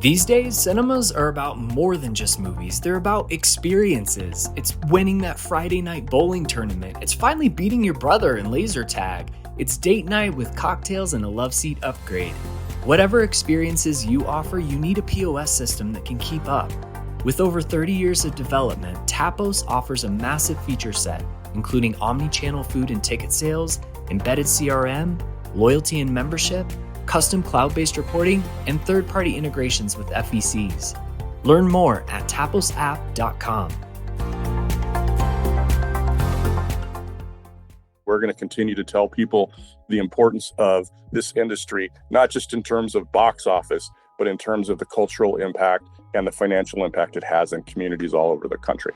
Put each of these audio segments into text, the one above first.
These days, cinemas are about more than just movies. They're about experiences. It's winning that Friday night bowling tournament. It's finally beating your brother in laser tag. It's date night with cocktails and a love seat upgrade. Whatever experiences you offer, you need a POS system that can keep up. With over 30 years of development, TAPOS offers a massive feature set, including omni-channel food and ticket sales, embedded CRM, loyalty and membership, custom cloud-based reporting, and third-party integrations with FECs. Learn more at taposapp.com. We're going to continue to tell people the importance of this industry, not just in terms of box office, but in terms of the cultural impact and the financial impact it has in communities all over the country.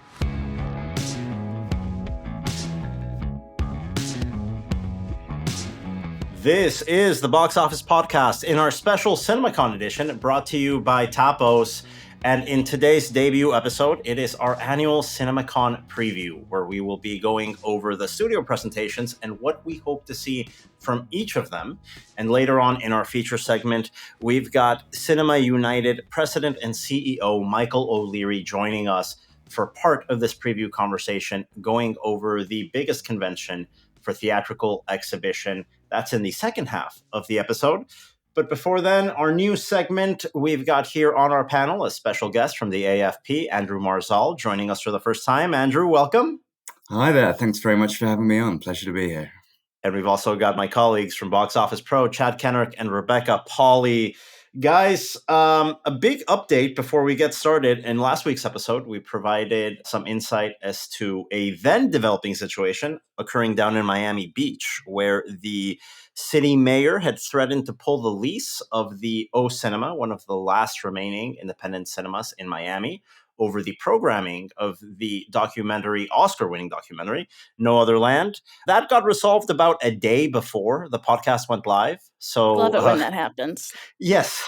This is the Box Office Podcast in our special CinemaCon edition brought to you by TAPOS. And in today's debut episode, it is our annual CinemaCon preview, where we will be going over the studio presentations and what we hope to see from each of them. And later on in our feature segment, we've got Cinema United President and CEO Michael O'Leary joining us for part of this preview conversation, going over the biggest convention for theatrical exhibition. That's in the second half of the episode. But before then, our new segment, we've got here on our panel a special guest from the AFP, Andrew Marszal, joining us for the first time. Andrew, welcome. Hi there. Thanks very much for having me on. Pleasure to be here. And we've also got my colleagues from Box Office Pro, Chad Kennerk and Rebecca Pahle. Guys, a big update before we get started. In last week's episode, we provided some insight as to a then developing situation occurring down in Miami Beach, where the city mayor had threatened to pull the lease of the O Cinema, one of the last remaining independent cinemas in Miami, over the programming of the documentary, Oscar-winning documentary, No Other Land. That got resolved about a day before the podcast went live. So love it when that happens. Yes.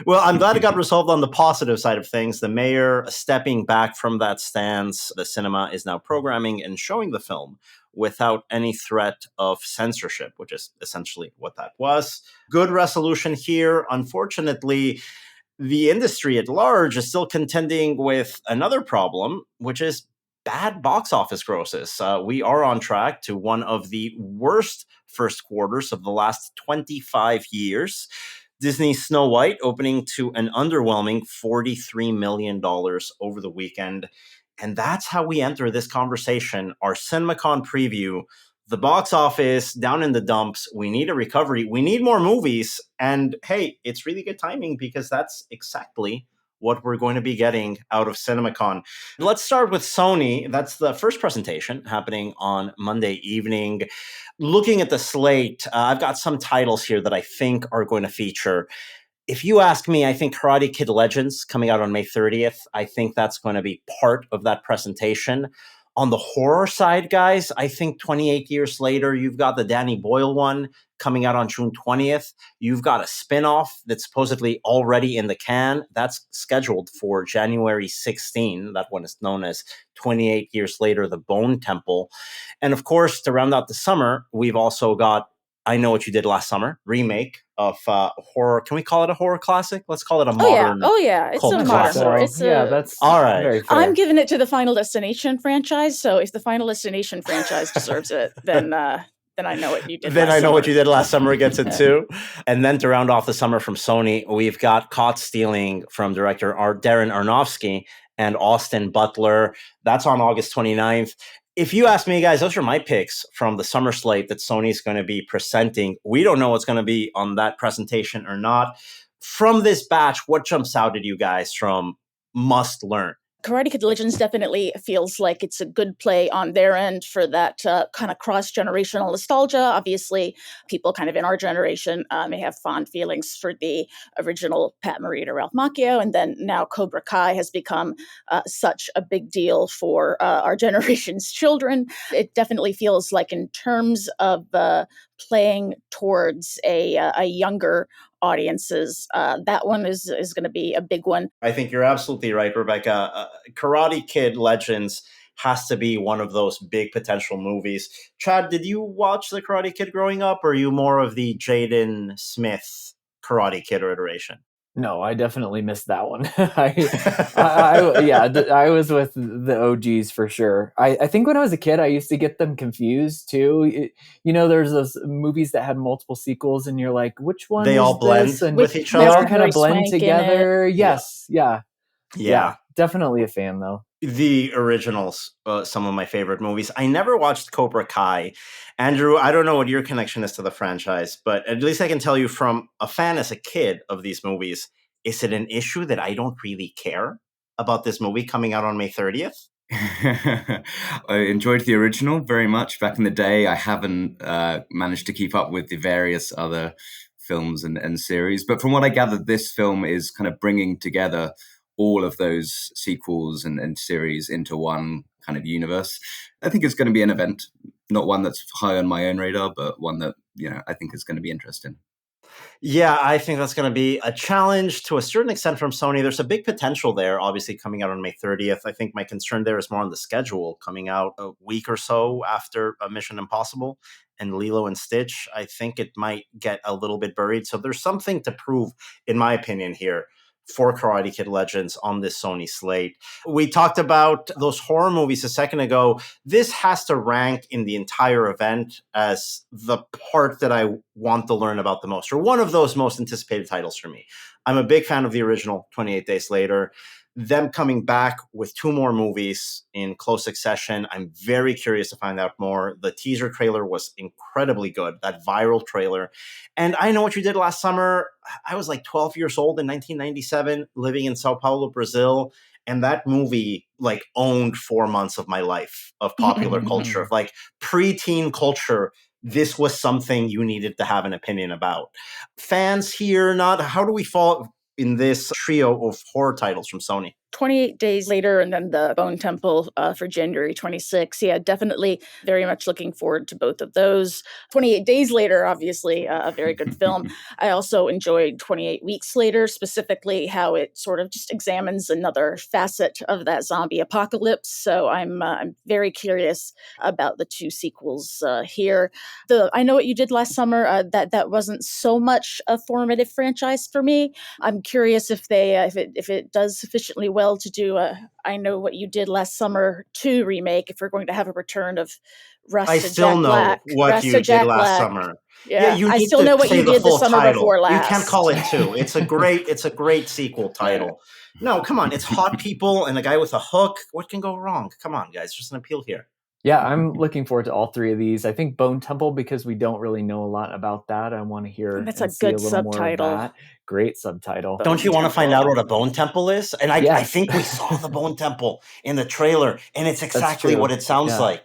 Well, I'm glad it got resolved on the positive side of things. The mayor stepping back from that stance. The cinema is now programming and showing the film without any threat of censorship, which is essentially what that was. Good resolution here. Unfortunately, the industry at large is still contending with another problem, which is bad box office grosses. We are on track to one of the worst first quarters of the last 25 years. Disney's Snow White opening to an underwhelming $43 million over the weekend. And that's how we enter this conversation, our CinemaCon preview. The box office down in the dumps. We need a recovery. We need more movies. And hey, it's really good timing because that's exactly what we're going to be getting out of CinemaCon. Let's start with Sony. That's the first presentation happening on Monday evening. Looking at the slate, I've got some titles here that I think are going to feature. If you ask me, I think Karate Kid Legends coming out on May 30th. I think that's going to be part of that presentation. On the horror side, guys, I think 28 years later, you've got the Danny Boyle one coming out on June 20th. You've got a spinoff that's supposedly already in the can. That's scheduled for January 16. That one is known as 28 years later, The Bone Temple. And of course, to round out the summer, we've also got I Know What You Did Last Summer, remake of horror. Can we call it a horror classic? Let's call it a modern. Oh yeah, it's a modern horror. That's all right. Very fair. I'm giving it to the Final Destination franchise. So if the Final Destination franchise deserves it, then I Know What You Did. Then I Know What You Did Last Summer gets it too. And then to round off the summer from Sony, we've got Caught Stealing from director Darren Aronofsky and Austin Butler. That's on August 29th. If you ask me, guys, those are my picks from the summer slate that Sony's going to be presenting. We don't know what's going to be on that presentation or not. From this batch, what jumps out at you guys from must learn? Karate Kid Legends definitely feels like it's a good play on their end for that kind of cross-generational nostalgia. Obviously, people kind of in our generation may have fond feelings for the original Pat Morita, Ralph Macchio, and then now Cobra Kai has become such a big deal for our generation's children. It definitely feels like in terms of playing towards a younger audiences, that one is going to be a big one. I think you're absolutely right, Rebecca. Karate Kid Legends has to be one of those big potential movies. Chad, did you watch the Karate Kid growing up, or are you more of the Jaden Smith Karate Kid iteration? No, I definitely missed that one. I was with the OGs for sure. I think when I was a kid, I used to get them confused too. There's those movies that had multiple sequels, and you're like, which one They is all blend this? And with each they all other. kind of blend Swank in it. together. Yes, yeah, Yeah. definitely a fan though. The originals, some of my favorite movies. I never watched Cobra Kai. Andrew, I don't know what your connection is to the franchise, but at least I can tell you from a fan as a kid of these movies, is it an issue that I don't really care about this movie coming out on May 30th? I enjoyed the original very much back in the day. I haven't managed to keep up with the various other films and series, but from what I gathered, this film is kind of bringing together all of those sequels and series into one kind of universe. I think it's going to be an event, not one that's high on my own radar, but one that, I think is going to be interesting. Yeah, I think that's going to be a challenge to a certain extent from Sony. There's a big potential there, obviously, coming out on May 30th. I think my concern there is more on the schedule, coming out a week or so after Mission Impossible and Lilo and Stitch. I think it might get a little bit buried. So there's something to prove, in my opinion, here for Karate Kid Legends on this Sony slate. We talked about those horror movies a second ago. This has to rank in the entire event as the part that I want to learn about the most, or one of those most anticipated titles for me. I'm a big fan of the original 28 Days Later. Them coming back with 2 more movies in close succession, I'm very curious to find out more. The teaser trailer was incredibly good, that viral trailer. And I Know What You Did Last Summer, I was like 12 years old in 1997, living in Sao Paulo, Brazil. And that movie owned 4 months of my life of popular culture, of preteen culture. This was something you needed to have an opinion about. Fans here, how do we fall in this trio of horror titles from Sony? 28 Days Later, and then the Bone Temple for January 26th. Yeah, definitely very much looking forward to both of those. 28 Days Later, obviously a very good film. I also enjoyed 28 Weeks Later, specifically how it sort of just examines another facet of that zombie apocalypse. So I'm very curious about the 2 sequels here. The I Know What You Did Last Summer, that wasn't so much a formative franchise for me. I'm curious if it does sufficiently well to do I Know What You Did Last Summer 2 remake, if we're going to have a return of Russ I to still Jack know Black. what Russ you to did Jack last Black. summer. Yeah, you I need still to know what say you did the full summer title. before last. You can't call it 2. It's a great sequel title. No, come on. It's hot people and a guy with a hook. What can go wrong? Come on, guys. Just an appeal here. Yeah, I'm looking forward to all 3 of these. I think Bone Temple, because we don't really know a lot about that. I want to hear And that's and a see a good little more subtitle. of that. Great subtitle. Don't you want to find out what a bone temple is? And I Yes. think we saw the bone temple in the trailer, and it's exactly true. what it sounds Yeah. like.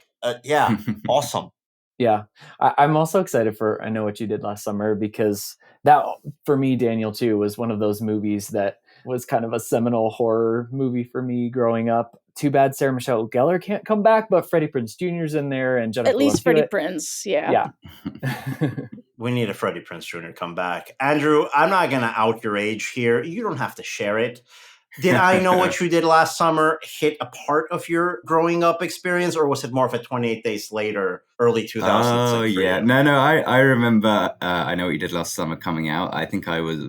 Awesome. Yeah, I'm also excited for I Know What You Did Last Summer, because that, for me, Daniel, too, was one of those movies that was kind of a seminal horror movie for me growing up. Too bad Sarah Michelle Gellar can't come back, but Freddie Prinze Jr.'s in there, and Jennifer At least Love Freddie Hewitt. Prinze, yeah. We need a Freddie Prinze Jr. come back. Andrew, I'm not going to out your age here. You don't have to share it. Did I Know What You Did Last Summer hit a part of your growing up experience, or was it more of a 28 Days Later, early 2000s? Oh, yeah. No, I remember I Know What You Did Last Summer coming out. I think I was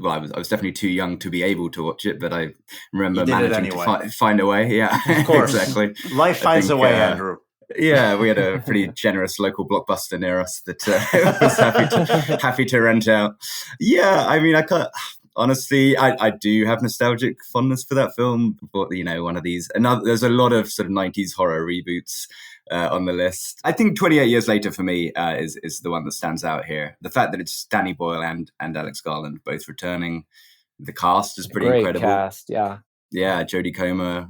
definitely too young to be able to watch it, but I remember managing to find a way. Yeah, of course. Exactly. Life finds a way, Andrew. Yeah, we had a pretty generous local Blockbuster near us that was happy to rent out. Yeah, I mean, honestly, I do have nostalgic fondness for that film. But, one of these. There's a lot of sort of 90s horror reboots on the list. I think 28 Years Later for me is the one that stands out here. The fact that it's Danny Boyle and Alex Garland both returning. The cast is pretty incredible. Great cast, yeah. Yeah, Jodie Comer,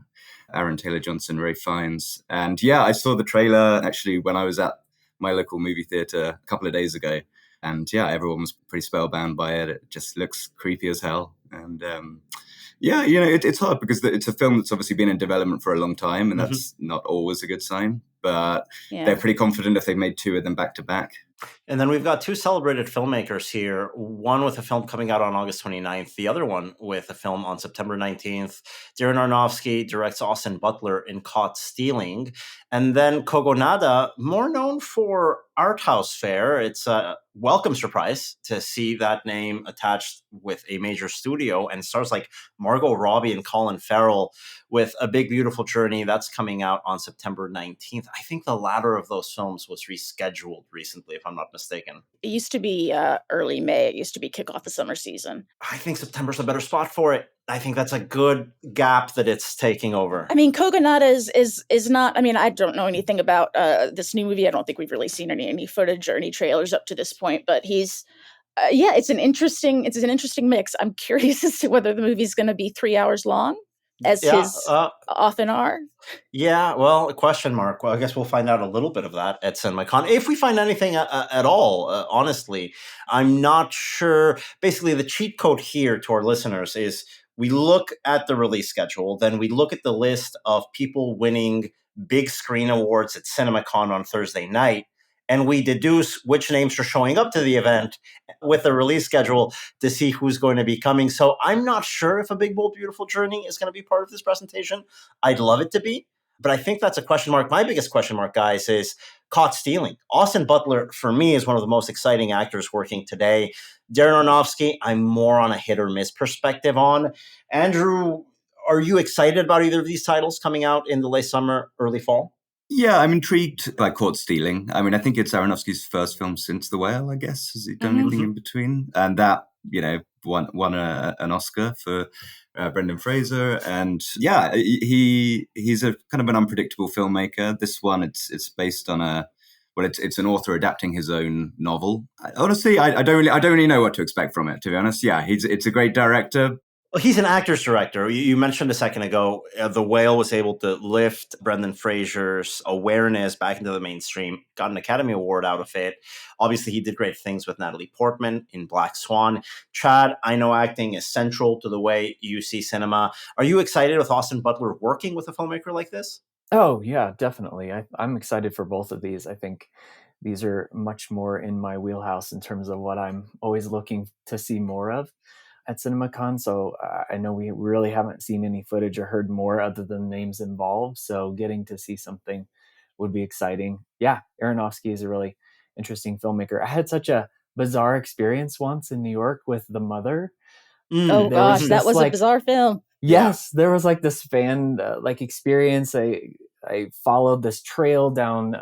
Aaron Taylor-Johnson, Ralph Fiennes. And yeah, I saw the trailer actually when I was at my local movie theater a couple of days ago. And yeah, everyone was pretty spellbound by it. It just looks creepy as hell. And it's hard because it's a film that's obviously been in development for a long time, and that's not always a good sign. But they're pretty confident if they made 2 of them back to back. And then we've got two celebrated filmmakers here, one with a film coming out on August 29th, the other one with a film on September 19th. Darren Aronofsky directs Austin Butler in Caught Stealing. And then Kogonada, more known for Art House Fare. It's a welcome surprise to see that name attached with a major studio, and stars like Margot Robbie and Colin Farrell with A Big Beautiful Journey. That's coming out on September 19th. I think the latter of those films was rescheduled recently, if I'm not mistaken. It used to be early May. It used to be kick off the summer season. I think September's a better spot for it. I think that's a good gap that it's taking over. I mean, Kogonada is not. I mean, I don't know anything about this new movie. I don't think we've really seen any footage or any trailers up to this point. But he's, it's an interesting mix. I'm curious as to whether the movie's going to be 3 hours long, as his often are. Yeah, well, a question mark. Well, I guess we'll find out a little bit of that at CinemaCon. If we find anything at all, honestly, I'm not sure. Basically, the cheat code here to our listeners is we look at the release schedule, then we look at the list of people winning big screen awards at CinemaCon on Thursday night, and we deduce which names are showing up to the event with the release schedule to see who's going to be coming. So I'm not sure if A Big, Bold, Beautiful Journey is going to be part of this presentation. I'd love it to be, but I think that's a question mark. My biggest question mark, guys, is Caught Stealing. Austin Butler, for me, is one of the most exciting actors working today. Darren Aronofsky, I'm more on a hit or miss perspective on. Andrew, are you excited about either of these titles coming out in the late summer, early fall? Yeah, I'm intrigued by Caught Stealing. I mean, I think it's Aronofsky's first film since The Whale, I guess. Has he done anything in between? And that, won an Oscar for Brendan Fraser. And yeah, he's a kind of an unpredictable filmmaker. This one, it's based on it's an author adapting his own novel. Honestly, I don't really know what to expect from it, to be honest. Yeah, it's a great director. Well, he's an actor's director. You mentioned a second ago, The Whale was able to lift Brendan Fraser's awareness back into the mainstream, got an Academy Award out of it. Obviously, he did great things with Natalie Portman in Black Swan. Chad, I know acting is central to the way you see cinema. Are you excited with Austin Butler working with a filmmaker like this? Oh, yeah, definitely. I'm excited for both of these. I think these are much more in my wheelhouse in terms of what I'm always looking to see more of at CinemaCon. So I know we really haven't seen any footage or heard more other than names involved. So getting to see something would be exciting. Yeah, Aronofsky is a really interesting filmmaker. I had such a bizarre experience once in New York with The Mother. Oh gosh, that was a bizarre film. Yes, there was like this fan experience. I followed this trail down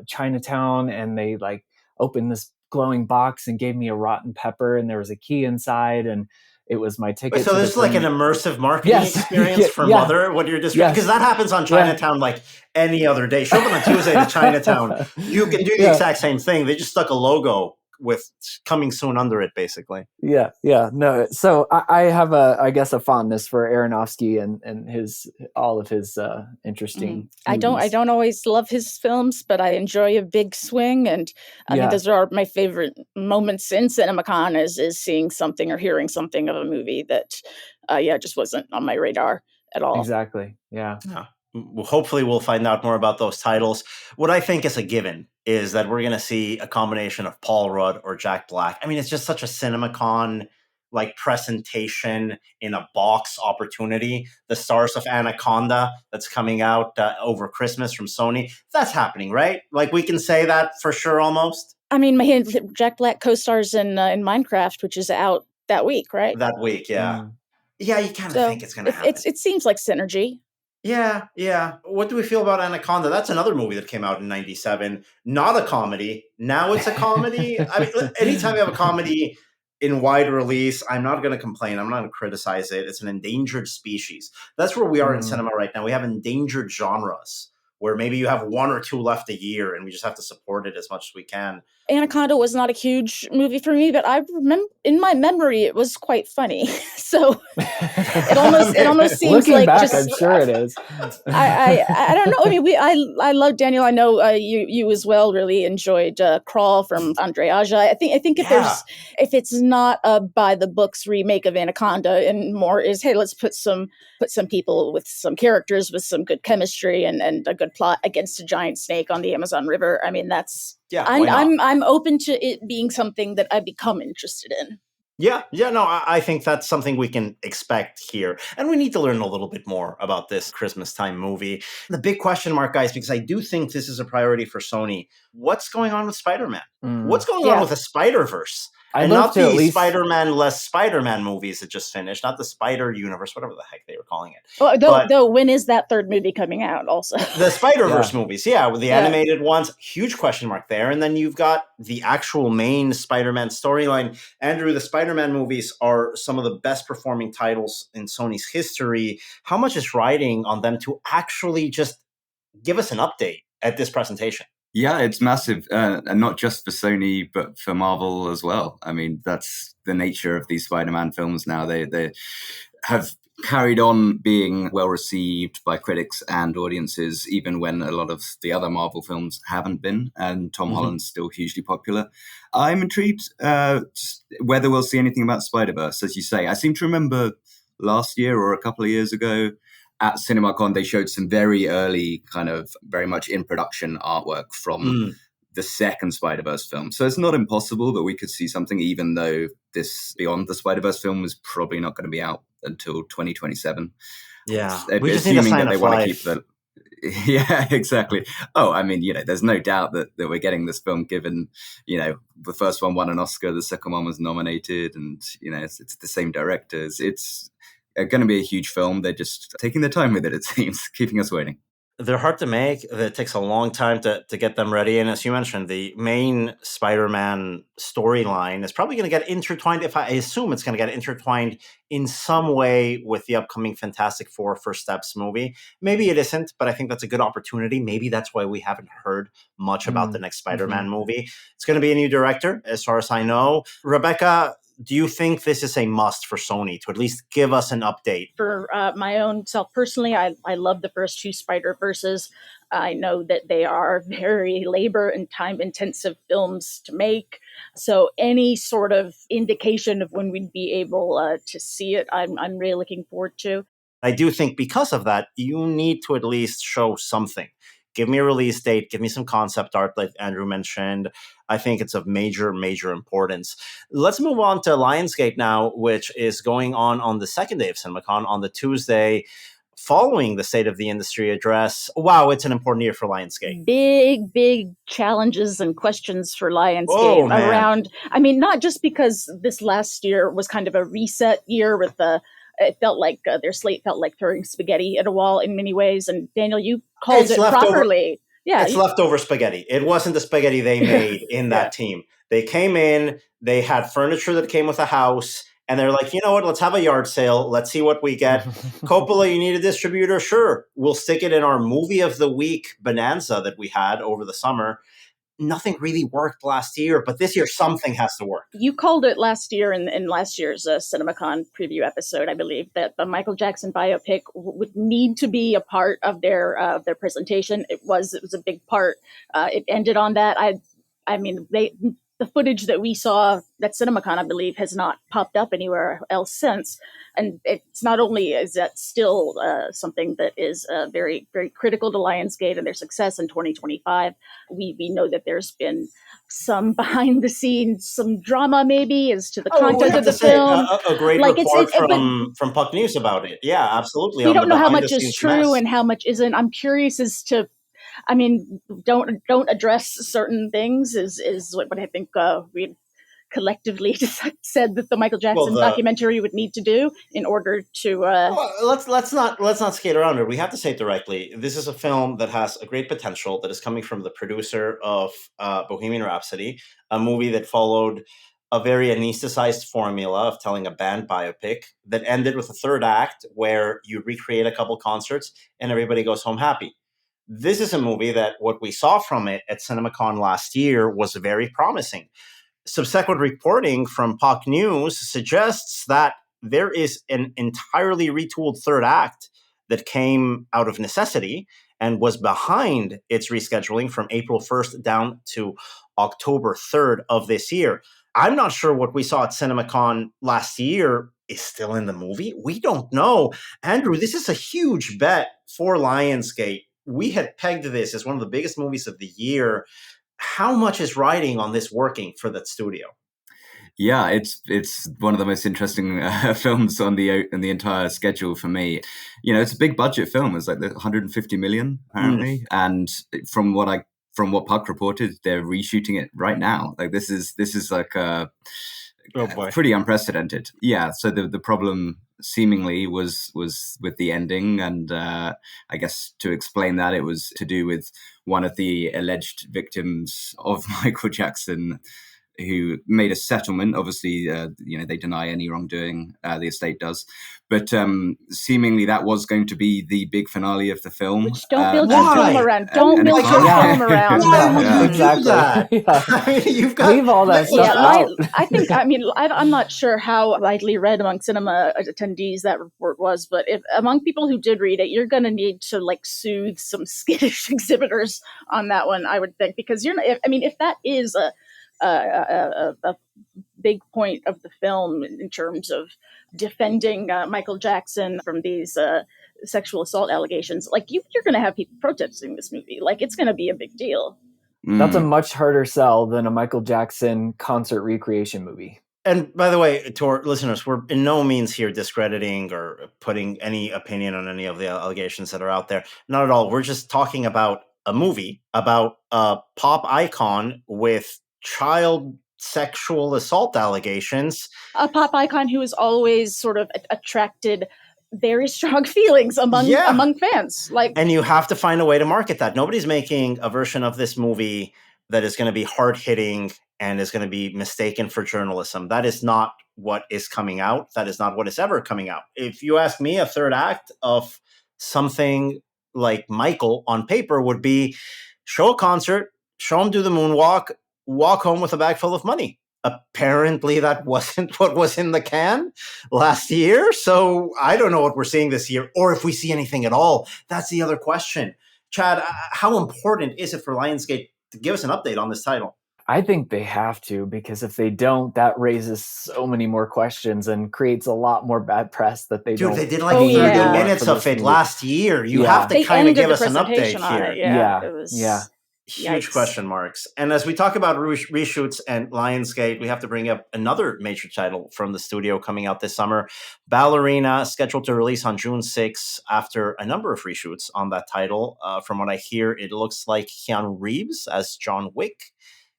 Chinatown, and they like opened this glowing box and gave me a rotten pepper, and there was a key inside, and it was my ticket. So this is like an immersive marketing experience for Mother. What you're describing, because that happens on Chinatown like any other day. Show up on a Tuesday to Chinatown, you can do the exact same thing. They just stuck a logo with coming soon under it, basically. Yeah. No, so I have I guess a fondness for Aronofsky and all of his interesting. I don't always love his films, but I enjoy a big swing, and I mean, those are my favorite moments in CinemaCon is seeing something or hearing something of a movie that just wasn't on my radar at all. Exactly. Yeah. Hopefully we'll find out more about those titles. What I think is a given is that we're going to see a combination of Paul Rudd or Jack Black. I mean, it's just such a CinemaCon like presentation in a box opportunity. The stars of Anaconda that's coming out over Christmas from Sony. That's happening, right? Like we can say that for sure almost. I mean, Jack Black co-stars in Minecraft, which is out that week, right? That week, yeah. Yeah, you kind of think it's going to happen. It seems like synergy. Yeah. What do we feel about Anaconda? That's another movie that came out in 97. Not a comedy. Now it's a comedy. I mean, anytime you have a comedy in wide release, I'm not going to complain. I'm not going to criticize it. It's an endangered species. That's where we are in cinema right now. We have endangered genres where maybe you have one or two left a year and we just have to support it as much as we can. Anaconda was not a huge movie for me, but I remember in my memory it was quite funny. So it almost seems looking like back, just, I'm sure it is. I don't know. I mean, I love Daniel. I know you as well really enjoyed Crawl from Andre Aja. I think if it's not a by the books remake of Anaconda and more is, hey, let's put some people with some characters with some good chemistry and a good plot against a giant snake on the Amazon River. I mean, that's Yeah, why not? I'm open to it being something that I become interested in. Yeah, no, I think that's something we can expect here. And we need to learn a little bit more about this Christmas time movie. The big question mark, guys, because I do think this is a priority for Sony. What's going on with Spider-Man? What's going on with the Spider-Verse? I'd And love not to at the least- Spider-Man less Spider-Man movies that just finished, not the Spider-Universe, whatever the heck they were calling it. Well, though, when is that third movie coming out also? The Spider-Verse Yeah. movies, with the animated ones, huge question mark there. And then you've got the actual main Spider-Man storyline. Andrew, the Spider-Man movies are some of the best performing titles in Sony's history. How much is riding on them to actually just give us an update at this presentation? Yeah, it's massive, and not just for Sony, but for Marvel as well. I mean, that's the nature of these Spider-Man films now. They have carried on being well received by critics and audiences, even when a lot of the other Marvel films haven't been, and Tom Holland's still hugely popular. I'm intrigued whether we'll see anything about Spider-Verse, as you say. I seem to remember last year or a couple of years ago, at CinemaCon, they showed some very early, kind of very much in production artwork from the second Spider-Verse film. So it's not impossible that we could see something, even though this Beyond the Spider-Verse film is probably not going to be out until 2027. Yeah, we just need to sign they want to keep the. Yeah, exactly. Oh, I mean, there's no doubt that we're getting this film, given, the first one won an Oscar, the second one was nominated, and, it's the same directors. It's going to be a huge film. They're just taking their time with it, it seems, keeping us waiting. They're hard to make. It takes a long time to get them ready. And as you mentioned, the main Spider-Man storyline is probably going to get intertwined. I assume it's going to get intertwined in some way with the upcoming Fantastic Four First Steps movie. Maybe it isn't, but I think that's a good opportunity. Maybe that's why we haven't heard much about the next Spider-Man movie. It's going to be a new director, as far as I know. Rebecca, do you think this is a must for Sony to at least give us an update? For my own self personally, I love the first two Spider-Verses. I know that they are very labor and time intensive films to make. So any sort of indication of when we'd be able to see it, I'm really looking forward to. I do think because of that, you need to at least show something. Give me a release date. Give me some concept art, like Andrew mentioned. I think it's of major, major importance. Let's move on to Lionsgate now, which is going on the second day of CinemaCon, on the Tuesday following the State of the Industry address. Wow, it's an important year for Lionsgate. Big challenges and questions for Lionsgate around. I mean, not just because this last year was kind of a reset year with it felt like their slate felt like throwing spaghetti at a wall in many ways. And Daniel, you called it properly. Yeah, it's leftover spaghetti. It wasn't the spaghetti they made in that team. They came in, they had furniture that came with a house, and they're like, you know what, let's have a yard sale. Let's see what we get. Coppola, you need a distributor? Sure. We'll stick it in our movie of the week bonanza that we had over the summer. Nothing really worked last year, but this year something has to work. You called it last year in last year's CinemaCon preview episode, I believe, that the Michael Jackson biopic would need to be a part of their presentation. It was a big part. It ended on that. I mean, the footage that we saw at CinemaCon, I believe, has not popped up anywhere else since. And it's not only is that still something that is very, very critical to Lionsgate and their success in 2025. We know that there's been some behind the scenes, some drama maybe as to the content of the film. A great report from Puck News about it. Yeah, absolutely. We don't know how much is true and how much isn't. I'm curious as to, I mean, don't address certain things is what I think we collectively said that the Michael Jackson documentary would need to do in order to. Let's not skate around it. We have to say it directly. This is a film that has a great potential that is coming from the producer of Bohemian Rhapsody, a movie that followed a very anesthetized formula of telling a band biopic that ended with a third act where you recreate a couple concerts and everybody goes home happy. This is a movie that what we saw from it at CinemaCon last year was very promising. Subsequent reporting from Puck News suggests that there is an entirely retooled third act that came out of necessity and was behind its rescheduling from April 1st down to October 3rd of this year. I'm not sure what we saw at CinemaCon last year is still in the movie. We don't know. Andrew, this is a huge bet for Lionsgate. We had pegged this as one of the biggest movies of the year. how much is riding on this working for that studio? Yeah, it's one of the most interesting films on the entire schedule for me. It's a big budget film. It's like 150 million apparently, and from what Puck reported, they're reshooting it right now. Like this is like pretty unprecedented. Yeah. So the problem seemingly was with the ending, and I guess to explain that, it was to do with one of the alleged victims of Michael Jackson, who made a settlement. Obviously, they deny any wrongdoing, the estate does. But seemingly that was going to be the big finale of the film. Which don't build your film around. Don't build your film around. Exactly. You've got leave all that stuff out. I'm not sure how widely read among cinema attendees that report was, but if among people who did read it, you're going to need to soothe some skittish exhibitors on that one, I would think, because if that is a big point of the film in terms of defending Michael Jackson from these sexual assault allegations, you're going to have people protesting this movie. It's going to be a big deal. That's a much harder sell than a Michael Jackson concert recreation movie. And by the way, to our listeners, we're in no means here discrediting or putting any opinion on any of the allegations that are out there. Not at all. We're just talking about a movie about a pop icon with child sexual assault allegations. A pop icon who has always sort of attracted very strong feelings among fans. And you have to find a way to market that. Nobody's making a version of this movie that is going to be hard-hitting and is going to be mistaken for journalism. That is not what is coming out. That is not what is ever coming out. If you ask me, a third act of something like Michael on paper would be show a concert, show him do the moonwalk, walk home with a bag full of money. Apparently that wasn't what was in the can last year. So I don't know what we're seeing this year, or if we see anything at all. That's the other question. Chad, how important is it for Lionsgate to give us an update on this title? I think they have to, because if they don't, that raises so many more questions and creates a lot more bad press that they don't. Dude, they did 30 minutes of it last year. You have to kind of give us an update here. Yeah. Huge question marks. And as we talk about reshoots and Lionsgate, we have to bring up another major title from the studio coming out this summer. Ballerina, scheduled to release on June 6th after a number of reshoots on that title. From what I hear, it looks like Keanu Reeves as John Wick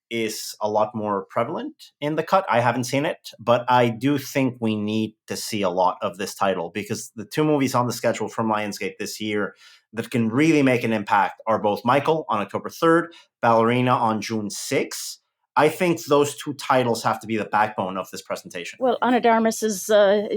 is a lot more prevalent in the cut. I haven't seen it, but I do think we need to see a lot of this title, because the two movies on the schedule from Lionsgate this year that can really make an impact are both Michael on October 3rd, Ballerina on June 6th. I think those two titles have to be the backbone of this presentation. Well, Ana de Armas is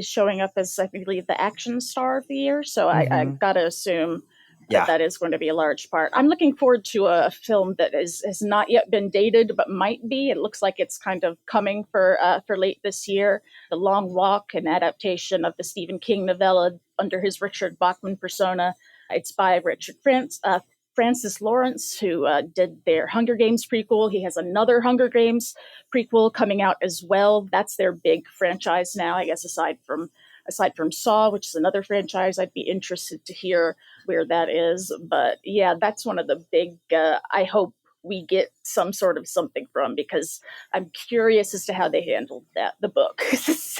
showing up as, I believe, the action star of the year, so I got to assume that is going to be a large part. I'm looking forward to a film that has not yet been dated, but might be. It looks like it's kind of coming for late this year. The Long Walk, an adaptation of the Stephen King novella under his Richard Bachman persona. It's by Richard Francis Lawrence, who did their Hunger Games prequel. He has another Hunger Games prequel coming out as well. That's their big franchise now, I guess, aside from Saw, which is another franchise. I'd be interested to hear where that is. But yeah, that's one of the big, I hope we get some sort of something from, because I'm curious as to how they handled the book.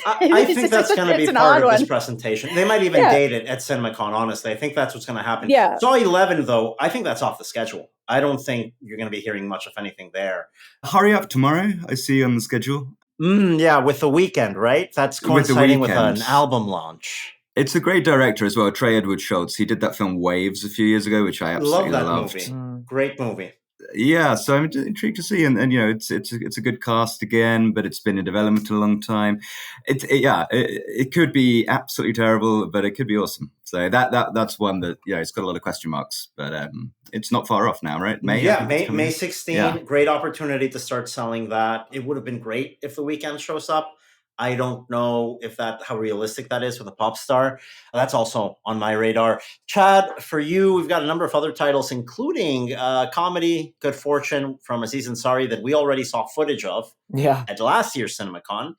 I think that's going to be part of this presentation. They might even date it at CinemaCon, honestly. I think that's what's going to happen. Yeah. Saw 11, though, I think that's off the schedule. I don't think you're going to be hearing much of anything there. Hurry Up Tomorrow, I see on the schedule. Yeah, with the weekend, right? That's coinciding with an album launch. It's a great director as well, Trey Edward Schultz. He did that film Waves a few years ago, which I absolutely loved. Movie. Great movie. Yeah, so I'm intrigued to see, and it's a good cast again, but it's been in development a long time. It could be absolutely terrible, but it could be awesome. So that's one that it's got a lot of question marks, but it's not far off now, right? May 16th. Yeah. Great opportunity to start selling that. It would have been great if The Weeknd shows up. I don't know how realistic that is with a pop star. That's also on my radar. Chad, for you, we've got a number of other titles, including comedy Good Fortune from Aziz Ansari that we already saw footage of at last year's CinemaCon.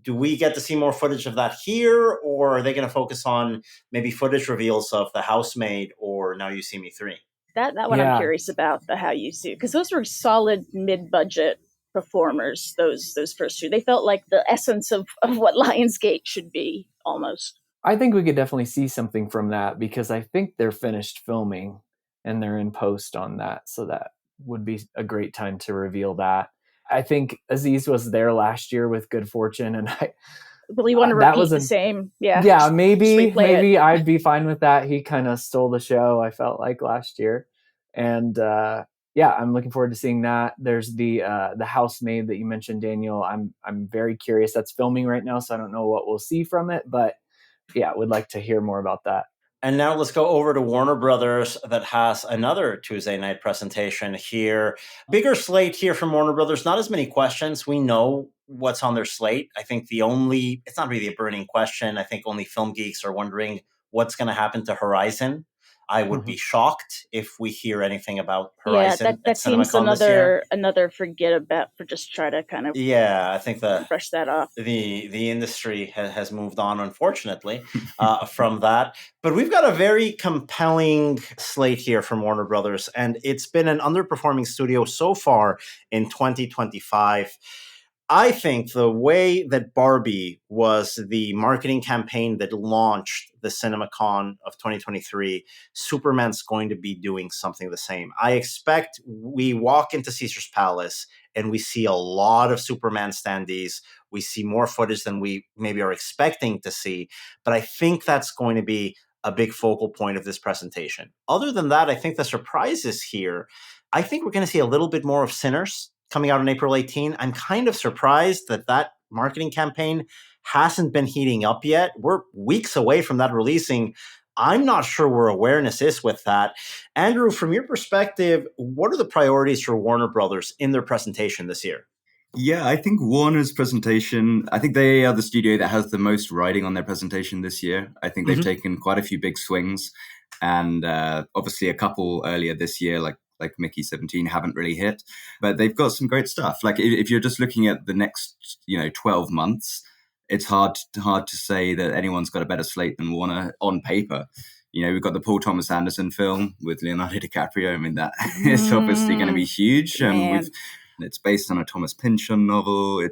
Do we get to see more footage of that here, or are they going to focus on maybe footage reveals of The Housemaid or Now You See Me 3? That one I'm curious about, the How You See, because those were solid mid-budget performers. Those first two, they felt like the essence of what Lionsgate should be almost. I think we could definitely see something from that because I think they're finished filming and they're in post on that, so that would be a great time to reveal that. I think Aziz was there last year with Good Fortune, and I really want to repeat the same. Yeah, maybe it. I'd be fine with that. He kind of stole the show, I felt like, last year. And I'm looking forward to seeing that. There's the Housemaid that you mentioned, Daniel. I'm very curious. That's filming right now, so I don't know what we'll see from it, but would like to hear more about that. And now let's go over to Warner Brothers that has another Tuesday night presentation here. Bigger slate here from Warner Brothers. Not as many questions. We know what's on their slate. I think it's not really a burning question. I think only film geeks are wondering what's going to happen to Horizon. I would be shocked if we hear anything about Horizon. Yeah, that seems another forget about, for just try to kind of I think brush that off. The industry has moved on, unfortunately, from that. But we've got a very compelling slate here from Warner Brothers, and it's been an underperforming studio so far in 2025. I think the way that Barbie was the marketing campaign that launched the CinemaCon of 2023, Superman's going to be doing something the same. I expect we walk into Caesar's Palace and we see a lot of Superman standees. We see more footage than we maybe are expecting to see. But I think that's going to be a big focal point of this presentation. Other than that, I think the surprise is here. I think we're going to see a little bit more of Sinners coming out on April 18. I'm kind of surprised that marketing campaign hasn't been heating up yet. We're weeks away from that releasing. I'm not sure where awareness is with that. Andrew, from your perspective, what are the priorities for Warner Brothers in their presentation this year? Yeah, I think Warner's presentation, I think they are the studio that has the most riding on their presentation this year. I think they've taken quite a few big swings, and obviously a couple earlier this year, like Mickey 17, haven't really hit, but they've got some great stuff. Like if you're just looking at the next 12 months, it's hard to say that anyone's got a better slate than Warner on paper. We've got the Paul Thomas Anderson film with Leonardo DiCaprio. I mean, that is obviously going to be huge. It's based on a Thomas Pynchon novel.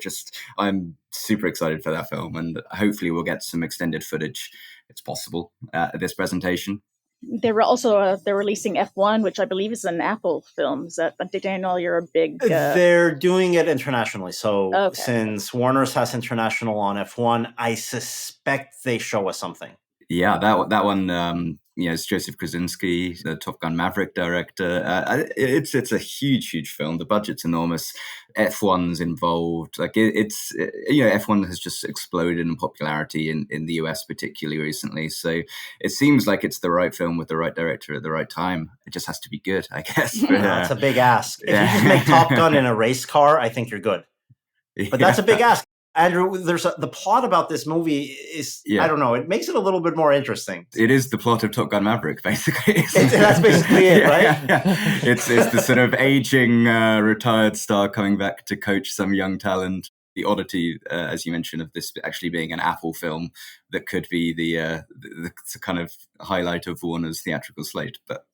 I'm super excited for that film, and hopefully we'll get some extended footage. It's possible at this presentation. They were also they're releasing F1, which I believe is an Apple film. Is that, Daniel, you're a big... They're doing it internationally. So since Warner's has international on F1, I suspect they show us something. Yeah, that one, it's Joseph Krasinski, the Top Gun Maverick director. It's a huge film. The budget's enormous. F1's involved. Like F1 has just exploded in popularity in the US particularly recently. So it seems like it's the right film with the right director at the right time. It just has to be good, I guess. That's a big ask. If you just make Top Gun in a race car, I think you're good. But that's a big ask. Andrew, the plot about this movie is, I don't know, it makes it a little bit more interesting. It is the plot of Top Gun Maverick, basically. That's basically it, right? Yeah. It's the sort of aging retired star coming back to coach some young talent. The oddity, as you mentioned, of this actually being an Apple film that could be the kind of highlight of Warner's theatrical slate. But,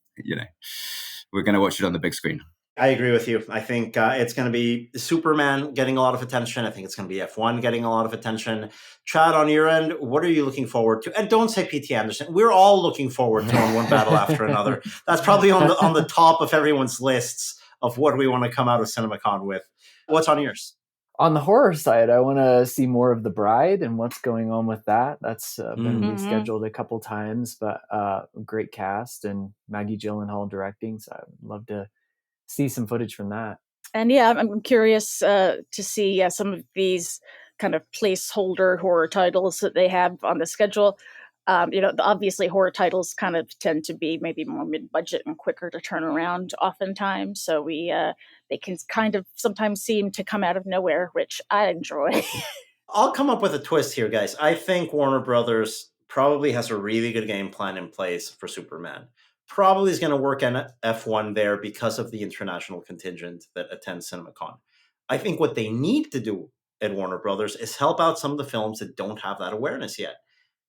we're going to watch it on the big screen. I agree with you. I think it's going to be Superman getting a lot of attention. I think it's going to be F1 getting a lot of attention. Chad, on your end, what are you looking forward to? And don't say P.T. Anderson. We're all looking forward to one battle after another. That's probably on the top of everyone's lists of what we want to come out of CinemaCon with. What's on yours? On the horror side, I want to see more of The Bride and what's going on with that. That's been rescheduled a couple times, but great cast and Maggie Gyllenhaal directing. So I would love to see some footage from that. And I'm curious to see some of these kind of placeholder horror titles that they have on the schedule. Obviously horror titles kind of tend to be maybe more mid-budget and quicker to turn around oftentimes. So they can kind of sometimes seem to come out of nowhere, which I enjoy. I'll come up with a twist here, guys. I think Warner Brothers probably has a really good game plan in place for Superman. Probably is going to work on F1 there because of the international contingent that attends CinemaCon. I think what they need to do at Warner Brothers is help out some of the films that don't have that awareness yet.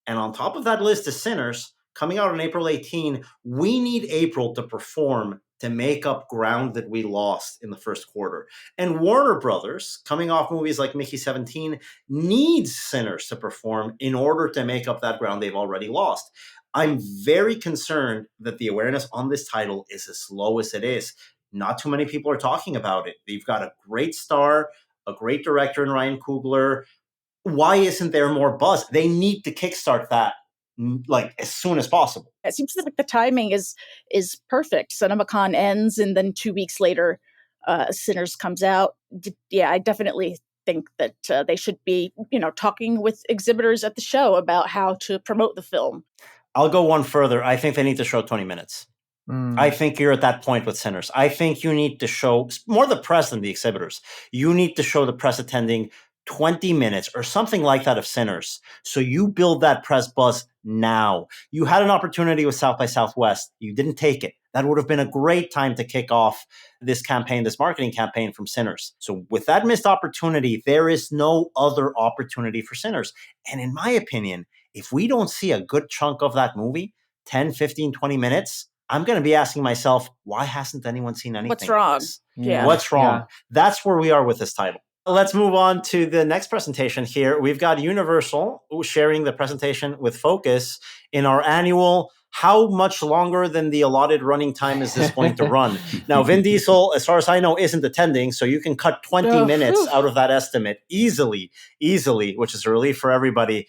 And on top of that list is Sinners, coming out on April 18. We need April to perform to make up ground that we lost in the first quarter. And Warner Brothers, coming off movies like Mickey 17, needs Sinners to perform in order to make up that ground they've already lost. I'm very concerned that the awareness on this title is as low as it is. Not too many people are talking about it. They've got a great star, a great director in Ryan Coogler. Why isn't there more buzz? They need to kickstart that like as soon as possible. It seems like the timing is perfect. CinemaCon ends, and then 2 weeks later, Sinners comes out. I definitely think that they should be, talking with exhibitors at the show about how to promote the film. I'll go one further. I think they need to show 20 minutes. I think you're at that point with Sinners. I think you need to show more the press than the exhibitors. You need to show the press attending 20 minutes or something like that of Sinners. So you build that press buzz now. You had an opportunity with South by Southwest. You didn't take it. That would have been a great time to kick off this campaign, this marketing campaign from Sinners. So with that missed opportunity, there is no other opportunity for Sinners. And in my opinion, if we don't see a good chunk of that movie, 10, 15, 20 minutes, I'm going to be asking myself, why hasn't anyone seen anything? What's wrong? Yeah. What's wrong? Yeah. That's where we are with this title. Let's move on to the next presentation here. We've got Universal sharing the presentation with Focus in our annual how much longer than the allotted running time is this going to run? Now, Vin Diesel, as far as I know, isn't attending, so you can cut 20 minutes out of that estimate easily, which is a relief for everybody.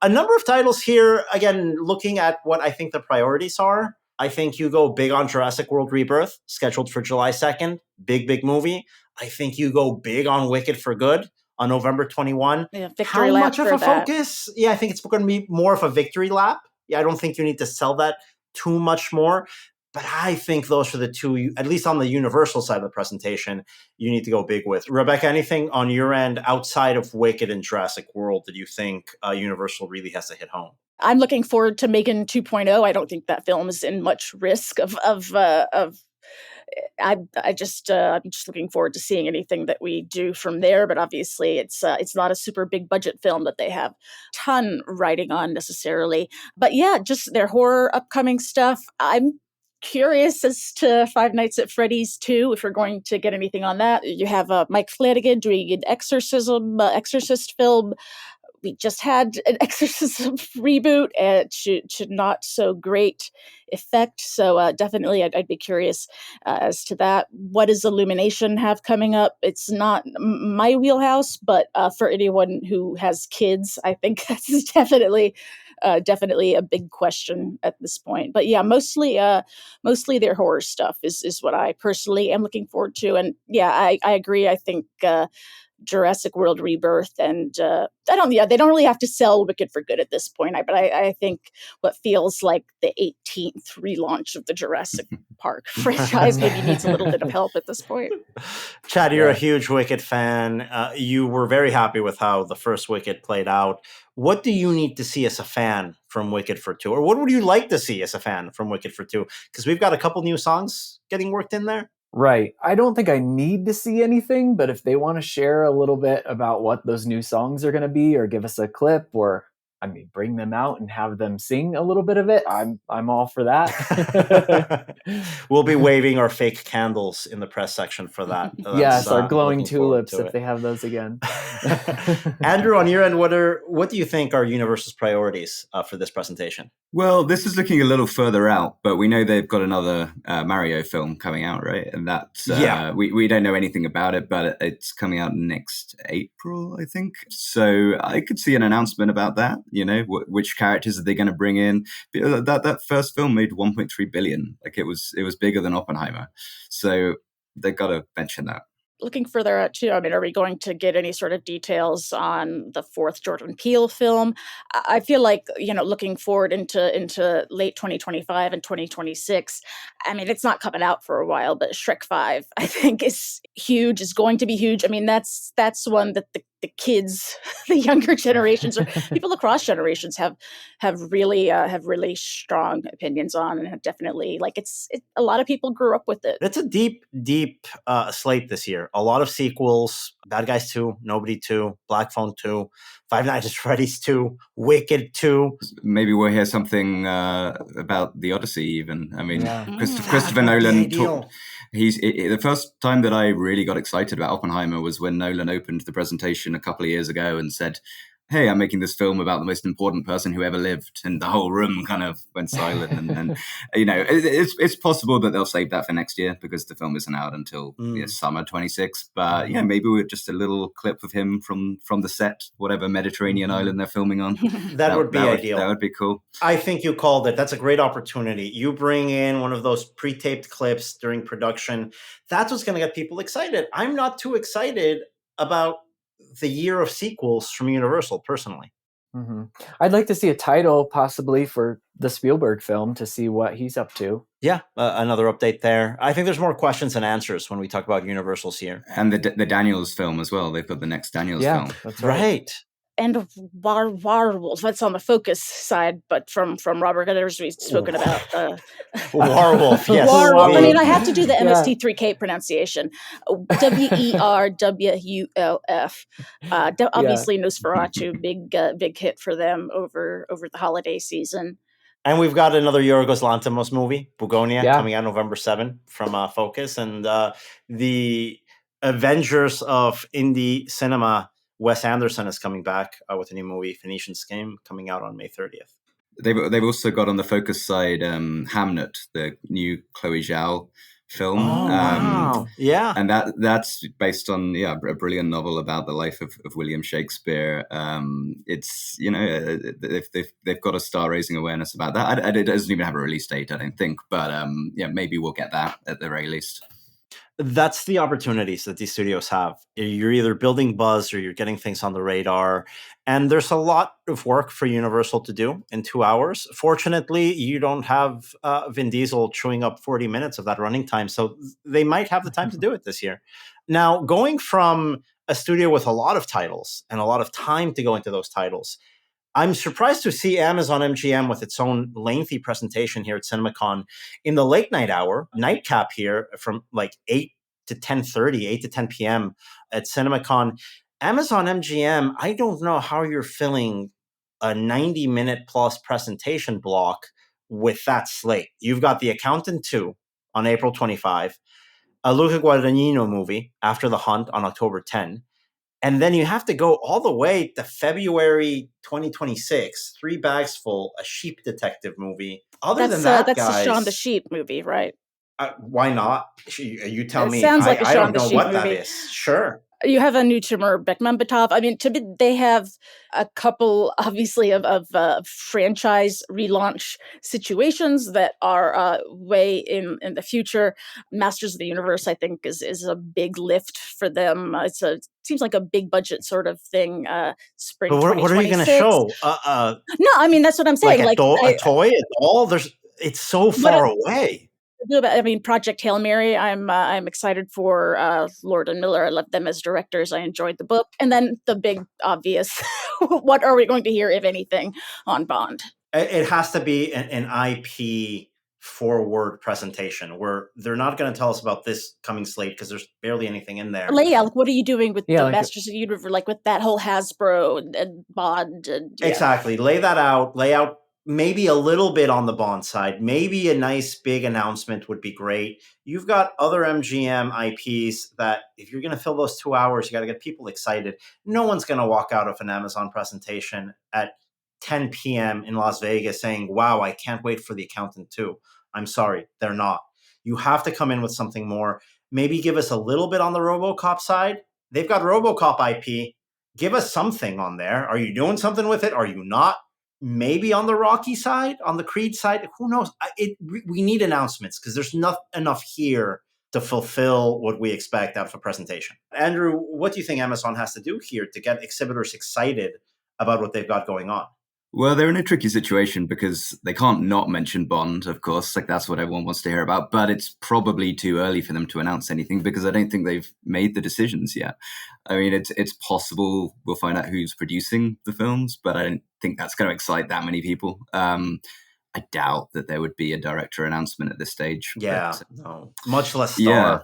A number of titles here, again, looking at what I think the priorities are. I think you go big on Jurassic World Rebirth, scheduled for July 2nd. Big movie. I think you go big on Wicked for Good on November 21. Yeah, victory How lap much of for a that. focus? Yeah, I think it's going to be more of a victory lap. Yeah, I don't think you need to sell that too much more. But I think those are the two, at least on the Universal side of the presentation, you need to go big with. Rebecca, anything on your end outside of Wicked and Jurassic World that you think Universal really has to hit home? I'm looking forward to Megan 2.0. I don't think that film is in much risk of I'm just looking forward to seeing anything that we do from there. But obviously, it's not a super big budget film that they have a ton riding on necessarily. But yeah, just their horror upcoming stuff. I'm curious as to Five Nights at Freddy's 2, if we're going to get anything on that. You have Mike Flanagan doing an exorcist film. We just had an exorcism reboot to not so great effect. So definitely I'd be curious as to that. What does Illumination have coming up? It's not my wheelhouse, but for anyone who has kids, I think that's definitely a big question at this point. But yeah, mostly their horror stuff is what I personally am looking forward to. And yeah, I agree. I think Jurassic World Rebirth and they don't really have to sell Wicked for Good at this point. But I think what feels like the 18th relaunch of the Jurassic Park franchise maybe needs a little bit of help at this point. Chad, you're a huge Wicked fan. You were very happy with how the first Wicked played out. What do you need to see as a fan from Wicked for 2? Or what would you like to see as a fan from Wicked for 2? Because we've got a couple new songs getting worked in there. Right. I don't think I need to see anything, but if they want to share a little bit about what those new songs are going to be, or give us a clip, or bring them out and have them sing a little bit of it, I'm all for that. We'll be waving our fake candles in the press section for that. Yes, our glowing looking forward tulips to if it. they have those again. Andrew, on your end, what do you think are Universal's priorities for this presentation? Well, this is looking a little further out, but we know they've got another Mario film coming out, right? And that's we don't know anything about it, but it's coming out next April, I think. So I could see an announcement about that. You know, which characters are they going to bring in? That first film made 1.3 billion. Like it was bigger than Oppenheimer. So they've got to mention that. Looking further out too, are we going to get any sort of details on the fourth Jordan Peele film? I feel like, looking forward into late 2025 and 2026, it's not coming out for a while, but Shrek 5, I think, is huge, is going to be huge. That's one that the the kids, the younger generations, or people across generations have really strong opinions on, and have definitely a lot of people grew up with it. It's a deep slate this year. A lot of sequels: Bad Guys 2, Nobody 2, Black Phone 2, Five Nights at Freddy's 2, Wicked 2. Maybe we'll hear something about the Odyssey. Even I mean, Yeah. Christopher Nolan talked. The first time that I really got excited about Oppenheimer was when Nolan opened the presentation a couple of years ago and said, "Hey, I'm making this film about the most important person who ever lived," and the whole room kind of went silent. and it's possible that they'll save that for next year because the film isn't out until summer 26. But maybe we're just a little clip of him from the set, whatever Mediterranean island they're filming on. That would be ideal. That would be cool. I think you called it. That's a great opportunity. You bring in one of those pre-taped clips during production. That's what's going to get people excited. I'm not too excited about the year of sequels from Universal, personally. Mm-hmm. I'd like to see a title possibly for the Spielberg film to see what he's up to. Yeah, another update there. I think there's more questions than answers when we talk about Universal's here. And the Daniels film as well. They've got the next Daniels film. That's right. And Warwolf, that's on the Focus side, but from Robert Gunners, we've spoken about Warwolf, yes. Warwolf. I mean, I have to do the MST3K pronunciation. WERWULF. Obviously, Nosferatu, big hit for them over the holiday season. And we've got another Yorgos Lanthimos movie, Bugonia, coming out November 7 from Focus. And the Avengers of indie cinema, Wes Anderson is coming back with a new movie, Phoenician Scheme, coming out on May 30th. They've also got on the Focus side Hamnet, the new Chloe Zhao film. Oh, wow. Yeah. And that's based on a brilliant novel about the life of William Shakespeare. It's they've got to start raising awareness about that. It doesn't even have a release date, I don't think, but maybe we'll get that at the very least. That's the opportunities that these studios have. You're either building buzz or you're getting things on the radar. And there's a lot of work for Universal to do in 2 hours. Fortunately, you don't have Vin Diesel chewing up 40 minutes of that running time. So they might have the time to do it this year. Now, going from a studio with a lot of titles and a lot of time to go into those titles, I'm surprised to see Amazon MGM with its own lengthy presentation here at CinemaCon in the late night hour, nightcap here from like 8 to 10:30, 8 to 10 p.m. at CinemaCon. Amazon MGM, I don't know how you're filling a 90-minute plus presentation block with that slate. You've got The Accountant 2 on April 25, a Luca Guadagnino movie, After the Hunt, on October 10, and then you have to go all the way to February 2026, Three Bags Full, a sheep detective movie. That's the Shaun the Sheep movie, right? Why not? You tell me. Sounds like a Shaun the Sheep movie. I don't know what that is. Sure. You have a new Timur Bekmambetov. I mean, they have a couple, obviously, of franchise relaunch situations that are way in the future. Masters of the Universe, I think, is a big lift for them. Seems like a big budget sort of thing. Spring. But what are you going to show? No, I mean that's what I'm saying. Like a toy, a doll. It's so far away. I mean, Project Hail Mary, I'm excited for Lord and Miller. I love them as directors. I enjoyed the book. And then the big obvious, what are we going to hear, if anything, on Bond? It has to be an IP forward presentation where they're not going to tell us about this coming slate because there's barely anything in there. Like, what are you doing with the Masters of the Universe, like with that whole Hasbro and Bond? Exactly. Lay that out. Lay out maybe a little bit on the Bond side. Maybe a nice big announcement would be great. You've got other MGM IPs that if you're going to fill those 2 hours, you got to get people excited. No one's going to walk out of an Amazon presentation at 10 p.m. in Las Vegas saying, wow, I can't wait for The Accountant 2. I'm sorry, they're not. You have to come in with something more. Maybe give us a little bit on the RoboCop side. They've got RoboCop IP. Give us something on there. Are you doing something with it? Are you not? Maybe on the Rocky side, on the Creed side, who knows? We need announcements because there's not enough here to fulfill what we expect out of a presentation. Andrew, what do you think Amazon has to do here to get exhibitors excited about what they've got going on? Well, they're in a tricky situation because they can't not mention Bond, of course. Like, that's what everyone wants to hear about. But it's probably too early for them to announce anything because I don't think they've made the decisions yet. I mean, it's possible we'll find out who's producing the films, but I don't think that's going to excite that many people. I doubt that there would be a director announcement at this stage. Yeah, but, no, much less Star. Yeah.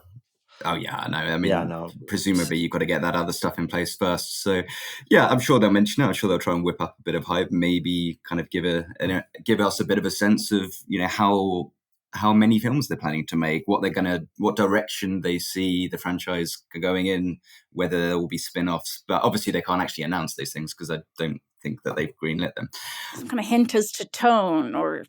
Oh, yeah, no. I mean, Yeah, no. presumably you've got to get that other stuff in place first. So, yeah, I'm sure they'll mention it. I'm sure they'll try and whip up a bit of hype, maybe kind of give us a bit of a sense of, how many films they're planning to make, what direction they see the franchise going in, whether there will be spin-offs. But obviously they can't actually announce those things because I don't think that they've greenlit them. Some kind of hint as to tone or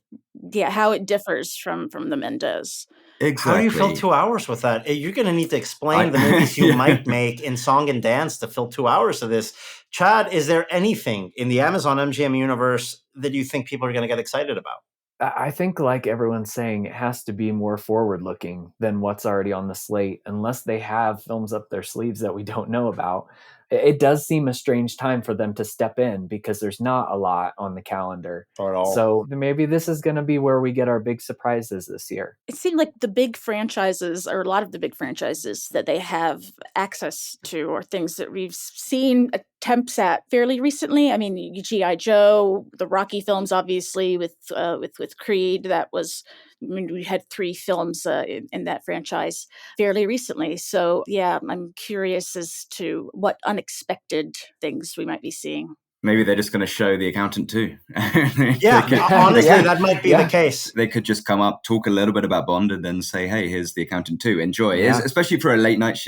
how it differs from the Mendes. Exactly. How do you fill 2 hours with that? You're going to need to explain the movies you might make in song and dance to fill 2 hours of this. Chad, is there anything in the Amazon MGM universe that you think people are going to get excited about? I think, like everyone's saying, it has to be more forward-looking than what's already on the slate, unless they have films up their sleeves that we don't know about. It does seem a strange time for them to step in because there's not a lot on the calendar. Or at all. So maybe this is going to be where we get our big surprises this year. It seemed like the big franchises, or a lot of the big franchises that they have access to, or things that we've seen attempts at fairly recently. I mean, G.I. Joe, the Rocky films, obviously, with Creed. That was, we had 3 films in that franchise fairly recently. So, yeah, I'm curious as to what unexpected things we might be seeing. Maybe they're just going to show The Accountant too. Honestly, that might be the case. They could just come up, talk a little bit about Bond, and then say, "Hey, here's The Accountant 2. Enjoy." Especially for a late night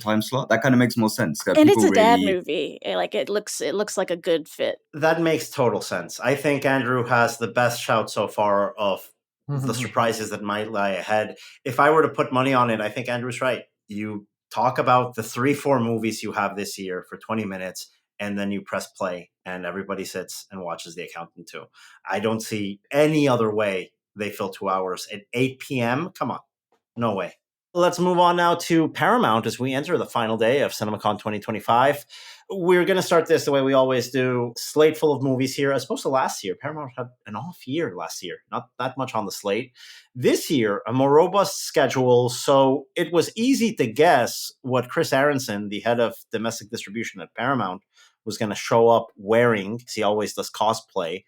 time slot, that kind of makes more sense. And it's a dad movie. Like it looks like a good fit. That makes total sense. I think Andrew has the best shout so far of the surprises that might lie ahead. If I were to put money on it, I think Andrew's right. You talk about the 3-4 movies you have this year for 20 minutes. And then you press play and everybody sits and watches The Accountant 2. I don't see any other way they fill 2 hours at 8 p.m. Come on. No way. Let's move on now to Paramount as we enter the final day of CinemaCon 2025. We're going to start this the way we always do. Slate full of movies here. As opposed to last year, Paramount had an off year last year. Not that much on the slate. This year, a more robust schedule. So it was easy to guess what Chris Aronson, the head of domestic distribution at Paramount, was going to show up wearing, because he always does cosplay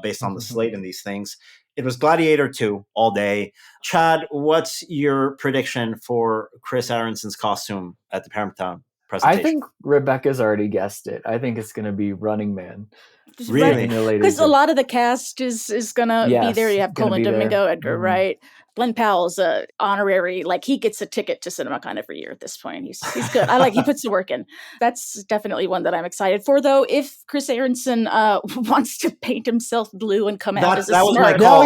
based on the slate and these things. It was Gladiator 2 all day. Chad, what's your prediction for Chris Aronson's costume at the Paramount presentation? I think Rebecca's already guessed it. I think it's going to be Running Man. Really? Because a lot of the cast is going to be there. You have Colin Domingo, Edgar Wright. Glenn Powell's honorary, like he gets a ticket to CinemaCon every year at this point. He's good. He puts the work in. That's definitely one that I'm excited for, though. If Chris Aronson wants to paint himself blue and come out as a Smurf. That was my call.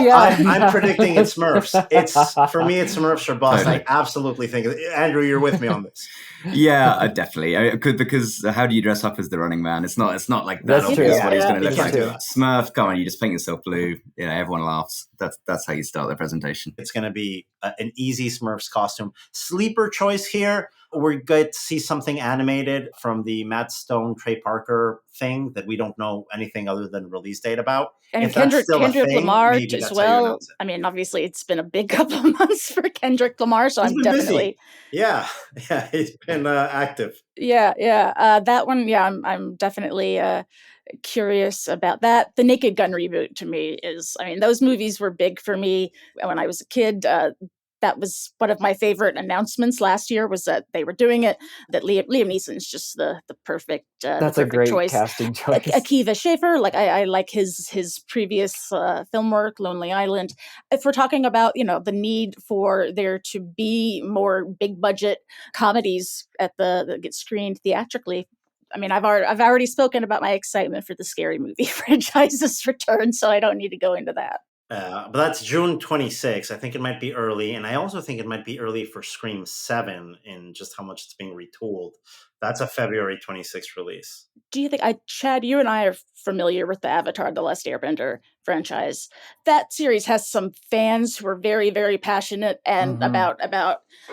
I'm predicting it's Smurfs. For me, it's Smurfs or bust. I absolutely think, Andrew, you're with me on this. Yeah, definitely. Because how do you dress up as the Running Man? It's not like that obvious what he's going to look like. Smurf, come on, you just paint yourself blue. Everyone laughs. That's how you start the presentation. It's going to be an easy Smurfs costume. Sleeper choice here. We're going to see something animated from the Matt Stone, Trey Parker thing that we don't know anything other than release date about. And Kendrick Lamar as well. I mean, obviously, it's been a big couple of months for Kendrick Lamar, so I'm definitely busy. Yeah, he's been active. Yeah. That one, I'm definitely curious about that. The Naked Gun reboot to me is, those movies were big for me when I was a kid. That was one of my favorite announcements last year, was that they were doing it, that Liam Neeson's just the perfect That's a great choice. Casting choice. Akiva Schaffer, I like his previous film work, Lonely Island. If we're talking about, the need for there to be more big budget comedies that get screened theatrically, I've already spoken about my excitement for the Scary Movie franchise's return, so I don't need to go into that. But that's June 26th. I think it might be early. And I also think it might be early for Scream 7 in just how much it's being retooled. That's a February 26th release. Do you think, Chad, you and I are familiar with the Avatar: The Last Airbender franchise. That series has some fans who are very, very passionate and about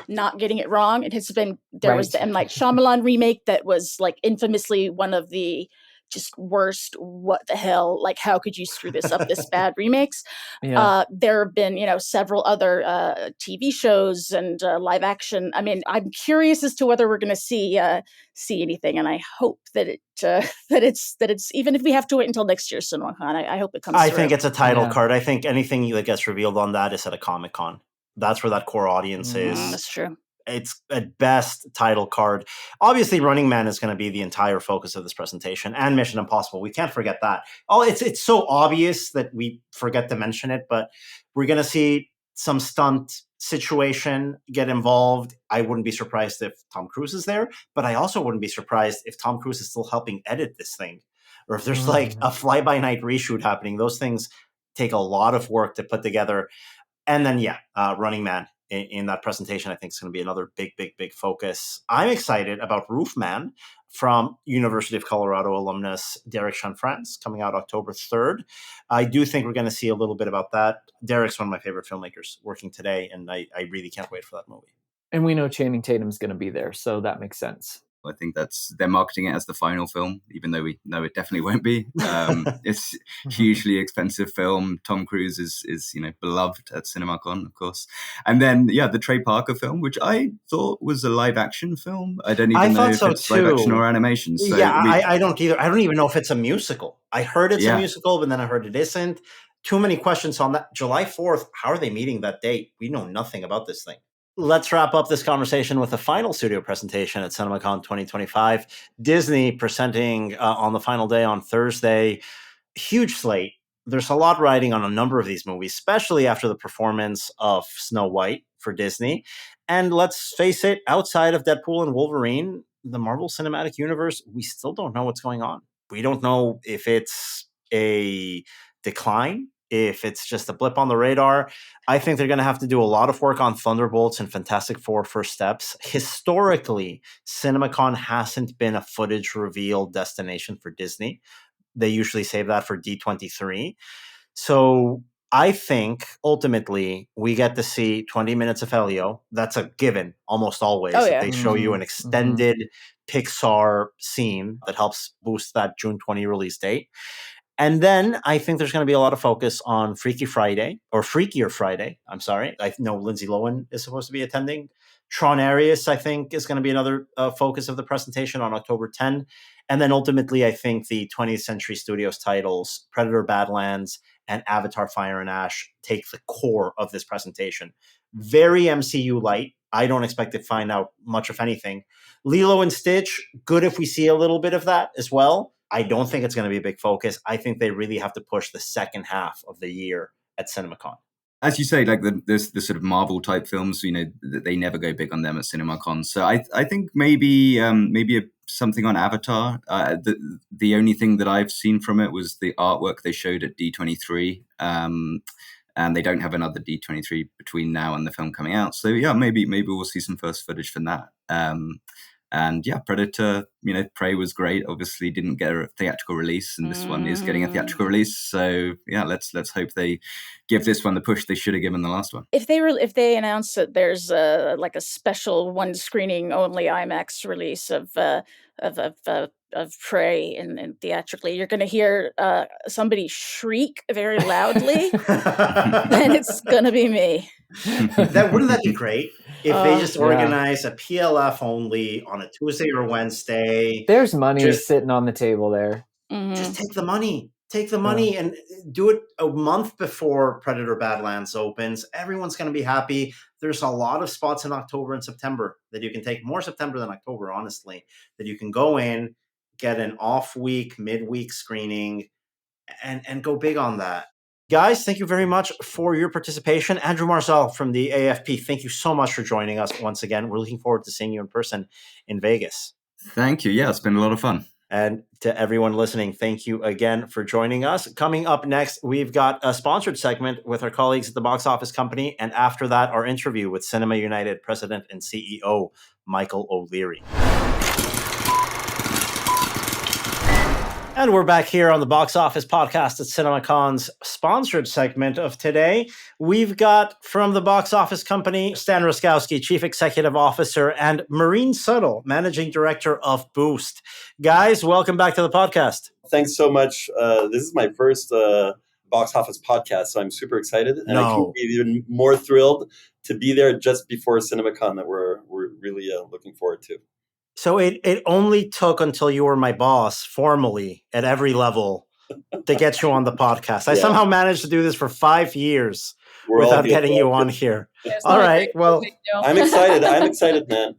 not getting it wrong. It has been, there was the M. Night Shyamalan remake that was like infamously one of the just worst, what the hell, like, how could you screw this up, this bad remakes. Yeah. There have been, several other TV shows and live action. I mean, I'm curious as to whether we're going to see anything, and I hope that it's even if we have to wait until next year's CinemaCon, I hope it comes I through. think it's a title Yeah. card. I think anything that gets revealed on that is at a Comic-Con. That's where that core audience is. That's true. It's at best title card. Obviously, Running Man is going to be the entire focus of this presentation, and Mission Impossible. We can't forget that. It's so obvious that we forget to mention it, but we're going to see some stunt situation get involved. I wouldn't be surprised if Tom Cruise is there, but I also wouldn't be surprised if Tom Cruise is still helping edit this thing, or if there's like a fly-by-night reshoot happening. Those things take a lot of work to put together. And then, Running Man in that presentation, I think is going to be another big focus. I'm excited about Roof Man from University of Colorado alumnus Derek Chanfrance, coming out October 3rd. I do think we're going to see a little bit about that. Derek's one of my favorite filmmakers working today, and I really can't wait for that movie. And we know Channing Tatum's going to be there, so that makes sense. I think they're marketing it as the final film, even though we know it definitely won't be. It's hugely expensive film. Tom Cruise is beloved at CinemaCon, of course. And then the Trey Parker film, which I thought was a live action film. I don't even know if it's live action or animation. So I don't either. I don't even know if it's a musical. I heard it's a musical, but then I heard it isn't. Too many questions on that. July 4th. How are they meeting that date? We know nothing about this thing. Let's wrap up this conversation with the final studio presentation at CinemaCon 2025. Disney presenting on the final day on Thursday. Huge slate. There's a lot riding on a number of these movies, especially after the performance of Snow White for Disney. And let's face it, outside of Deadpool and Wolverine, the Marvel Cinematic Universe, we still don't know what's going on. We don't know if it's a decline, if it's just a blip on the radar. I think they're going to have to do a lot of work on Thunderbolts and Fantastic Four First Steps. Historically, CinemaCon hasn't been a footage reveal destination for Disney. They usually save that for D23. So I think ultimately we get to see 20 minutes of Helio. That's a given almost always. They show you an extended Pixar scene that helps boost that June 20 release date. And then I think there's going to be a lot of focus on Freakier Friday. I'm sorry. I know Lindsay Lohan is supposed to be attending. Tron Arias, I think, is going to be another focus of the presentation on October 10. And then ultimately, I think the 20th Century Studios titles, Predator Badlands and Avatar Fire and Ash, take the core of this presentation. Very MCU light. I don't expect to find out much of anything. Lilo and Stitch, good if we see a little bit of that as well. I don't think it's going to be a big focus. I think they really have to push the second half of the year at CinemaCon. As you say, like the sort of Marvel type films, they never go big on them at CinemaCon. So I think maybe something on Avatar. The only thing that I've seen from it was the artwork they showed at D23. And they don't have another D23 between now and the film coming out. So maybe we'll see some first footage from that. And Predator, Prey was great. Obviously, didn't get a theatrical release, and this one is getting a theatrical release. So let's hope they give this one the push they should have given the last one. If they announce that there's a special one screening only IMAX release of Prey and theatrically, you're going to hear somebody shriek very loudly, and it's going to be me. Wouldn't that be great? If they just organize a PLF only on a Tuesday or Wednesday. There's money sitting on the table there. Just take the money. And do it a month before Predator Badlands opens. Everyone's going to be happy. There's a lot of spots in October and September that you can take, more September than October, honestly, that you can go in, get an off week, midweek screening, and go big on that. Guys, thank you very much for your participation. Andrew Marszal from the AFP, thank you so much for joining us once again. We're looking forward to seeing you in person in Vegas. Thank you. Yeah, it's been a lot of fun. And to everyone listening, thank you again for joining us. Coming up next, we've got a sponsored segment with our colleagues at the Box Office Company. And after that, our interview with Cinema United President and CEO, Michael O'Leary. And we're back here on the Box Office podcast at CinemaCon's sponsored segment of today. We've got from the Box Office company, Stan Ruszkowski, Chief Executive Officer, and Maureen Suttle, Managing Director of Boost. Guys, welcome back to the podcast. Thanks so much. This is my first Box Office podcast, so I'm super excited. And I couldn't be even more thrilled to be there just before CinemaCon that we're really looking forward to. So it only took until you were my boss formally at every level to get you on the podcast. I somehow managed to do this for 5 years without getting you on here. All right. Well, I'm excited. I'm excited, man.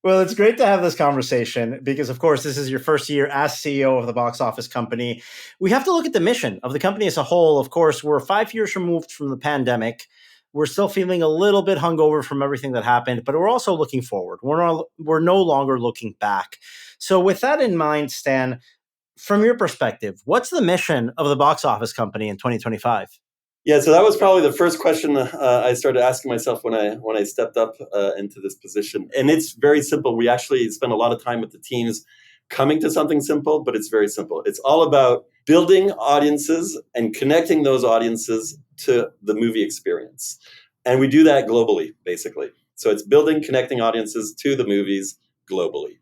Well, it's great to have this conversation because, of course, this is your first year as CEO of the Box Office company. We have to look at the mission of the company as a whole. Of course, we're 5 years removed from the pandemic. We're still feeling a little bit hungover from everything that happened, but we're also looking forward. We're no longer looking back. So with that in mind, Stan, from your perspective, what's the mission of the Box Office company in 2025? Yeah, so that was probably the first question I started asking myself when I stepped up into this position. And it's very simple. We actually spend a lot of time with the teams coming to something simple, but it's very simple. It's all about building audiences and connecting those audiences to the movie experience. And we do that globally, basically. So it's building, connecting audiences to the movies globally.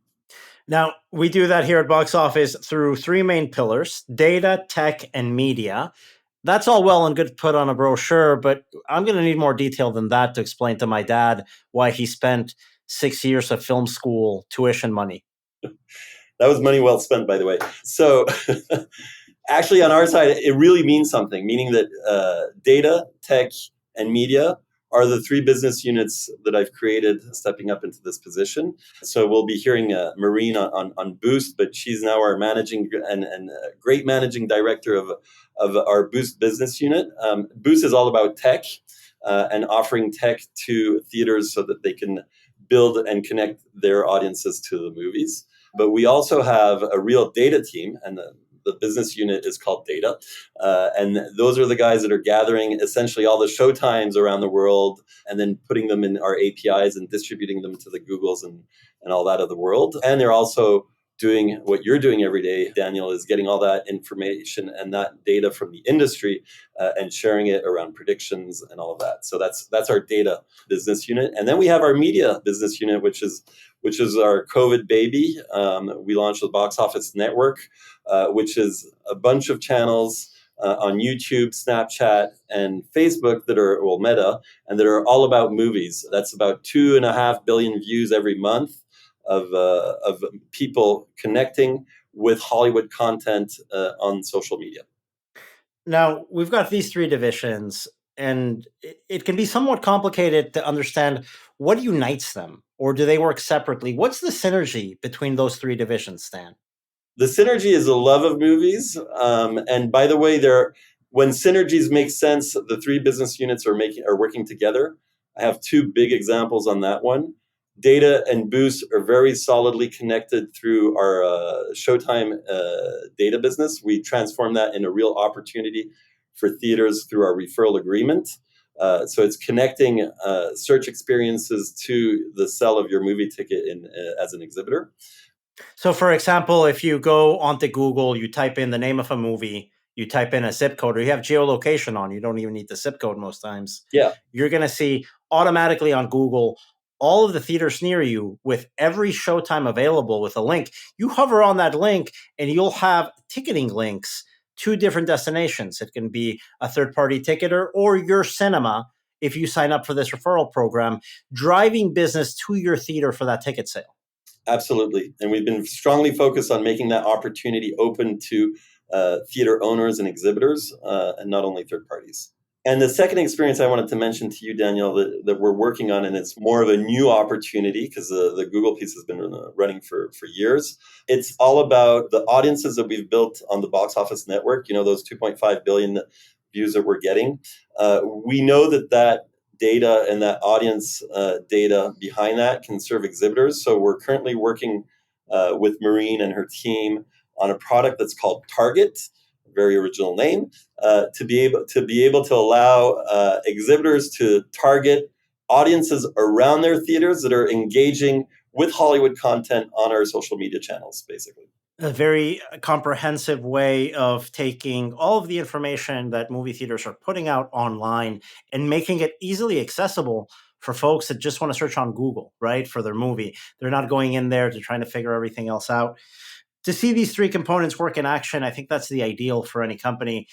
Now, we do that here at Box Office through three main pillars: data, tech, and media. That's all well and good to put on a brochure, but I'm going to need more detail than that to explain to my dad why he spent 6 years of film school tuition money. That was money well spent, by the way. So actually, on our side, it really means something, meaning that data, tech, and media are the three business units that I've created stepping up into this position. So we'll be hearing Maureen on Boost, but she's now our managing and great managing director of our Boost business unit. Boost is all about tech and offering tech to theaters so that they can build and connect their audiences to the movies. But we also have a real data team, and the business unit is called Data. And those are the guys that are gathering essentially all the showtimes around the world and then putting them in our APIs and distributing them to the Googles and all that of the world. And they're also doing what you're doing every day, Daniel, is getting all that information and that data from the industry and sharing it around predictions and all of that. So that's our data business unit. And then we have our media business unit, which is our COVID baby. We launched the Box Office Network, which is a bunch of channels on YouTube, Snapchat, and Facebook that are, Meta, and that are all about movies. That's about 2.5 billion views every month of people connecting with Hollywood content on social media. Now, we've got these three divisions, and it can be somewhat complicated to understand what unites them, or do they work separately? What's the synergy between those three divisions, Stan? The synergy is a love of movies. And by the way, when synergies make sense, the three business units are working together. I have two big examples on that one. Data and Boost are very solidly connected through our Showtime data business. We transform that in a real opportunity for theaters through our referral agreement. So it's connecting search experiences to the sell of your movie ticket as an exhibitor. So, for example, if you go onto Google, you type in the name of a movie, you type in a zip code, or you have geolocation on, you don't even need the zip code most times. Yeah. You're going to see automatically on Google all of the theaters near you with every showtime available with a link. You hover on that link and you'll have ticketing links to different destinations. It can be a third-party ticketer or your cinema if you sign up for this referral program, driving business to your theater for that ticket sale. Absolutely. And we've been strongly focused on making that opportunity open to theater owners and exhibitors and not only third parties. And the second experience I wanted to mention to you, Daniel, that we're working on, and it's more of a new opportunity because the Google piece has been running for years. It's all about the audiences that we've built on the Box Office Network, those 2.5 billion views that we're getting. We know that data and that audience data behind that can serve exhibitors. So we're currently working with Maureen and her team on a product that's called Target, very original name, to be able to allow exhibitors to target audiences around their theaters that are engaging with Hollywood content on our social media channels, basically. A very comprehensive way of taking all of the information that movie theaters are putting out online and making it easily accessible for folks that just want to search on Google, right, for their movie. They're not going in there to trying to figure everything else out. To see these three components work in action, I think that's the ideal for any company.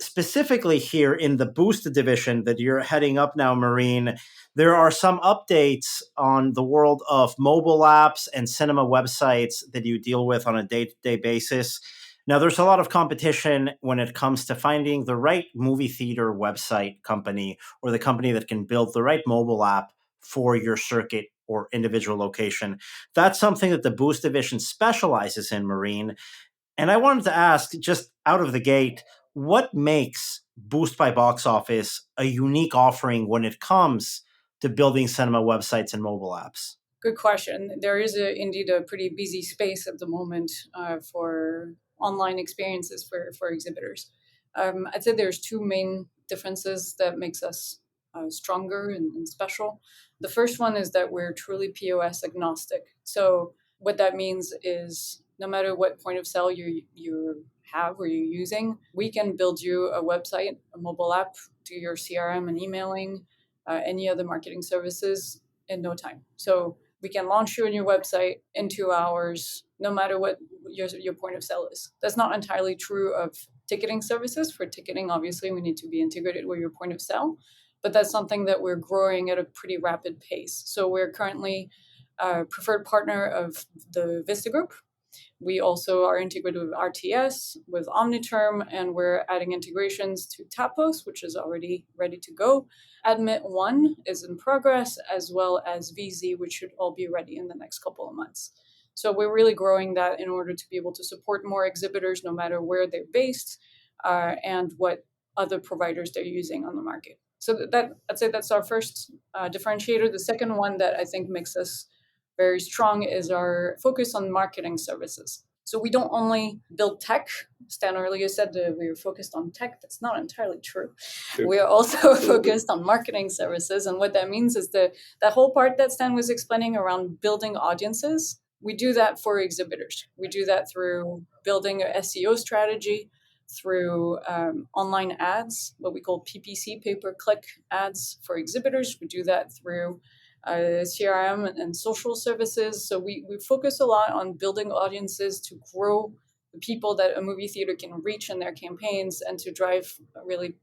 Specifically here in the Boost division that you're heading up now, Marine, there are some updates on the world of mobile apps and cinema websites that you deal with on a day-to-day basis. Now, there's a lot of competition when it comes to finding the right movie theater website company or the company that can build the right mobile app for your circuit or individual location. That's something that the Boost division specializes in, Marine. And I wanted to ask, just out of the gate, what makes Boost by Box Office a unique offering when it comes to building cinema websites and mobile apps? Good question. There is indeed a pretty busy space at the moment for online experiences for exhibitors. I'd say there's two main differences that makes us stronger and special. The first one is that we're truly POS agnostic. So what that means is no matter what point of sale you have or you're using, we can build you a website, a mobile app, do your CRM and emailing, any other marketing services in no time. So we can launch you on your website in 2 hours, no matter what your point of sale is. That's not entirely true of ticketing services. For ticketing, obviously, we need to be integrated with your point of sale, but that's something that we're growing at a pretty rapid pace. So we're currently a preferred partner of the Vista Group. We also are integrated with RTS, with Omniterm, and we're adding integrations to TAPOS, which is already ready to go. Admit 1 is in progress, as well as VZ, which should all be ready in the next couple of months. So we're really growing that in order to be able to support more exhibitors, no matter where they're based, and what other providers they're using on the market. So I'd say that's our first differentiator. The second one that I think makes us very strong is our focus on marketing services. So we don't only build tech. Stan earlier said that we were focused on tech. That's not entirely true. We are also focused on marketing services. And what that means is that whole part that Stan was explaining around building audiences, we do that for exhibitors. We do that through building an SEO strategy, through online ads, what we call PPC, pay-per-click ads for exhibitors. We do that through CRM and social services. So we focus a lot on building audiences to grow the people that a movie theater can reach in their campaigns and to drive really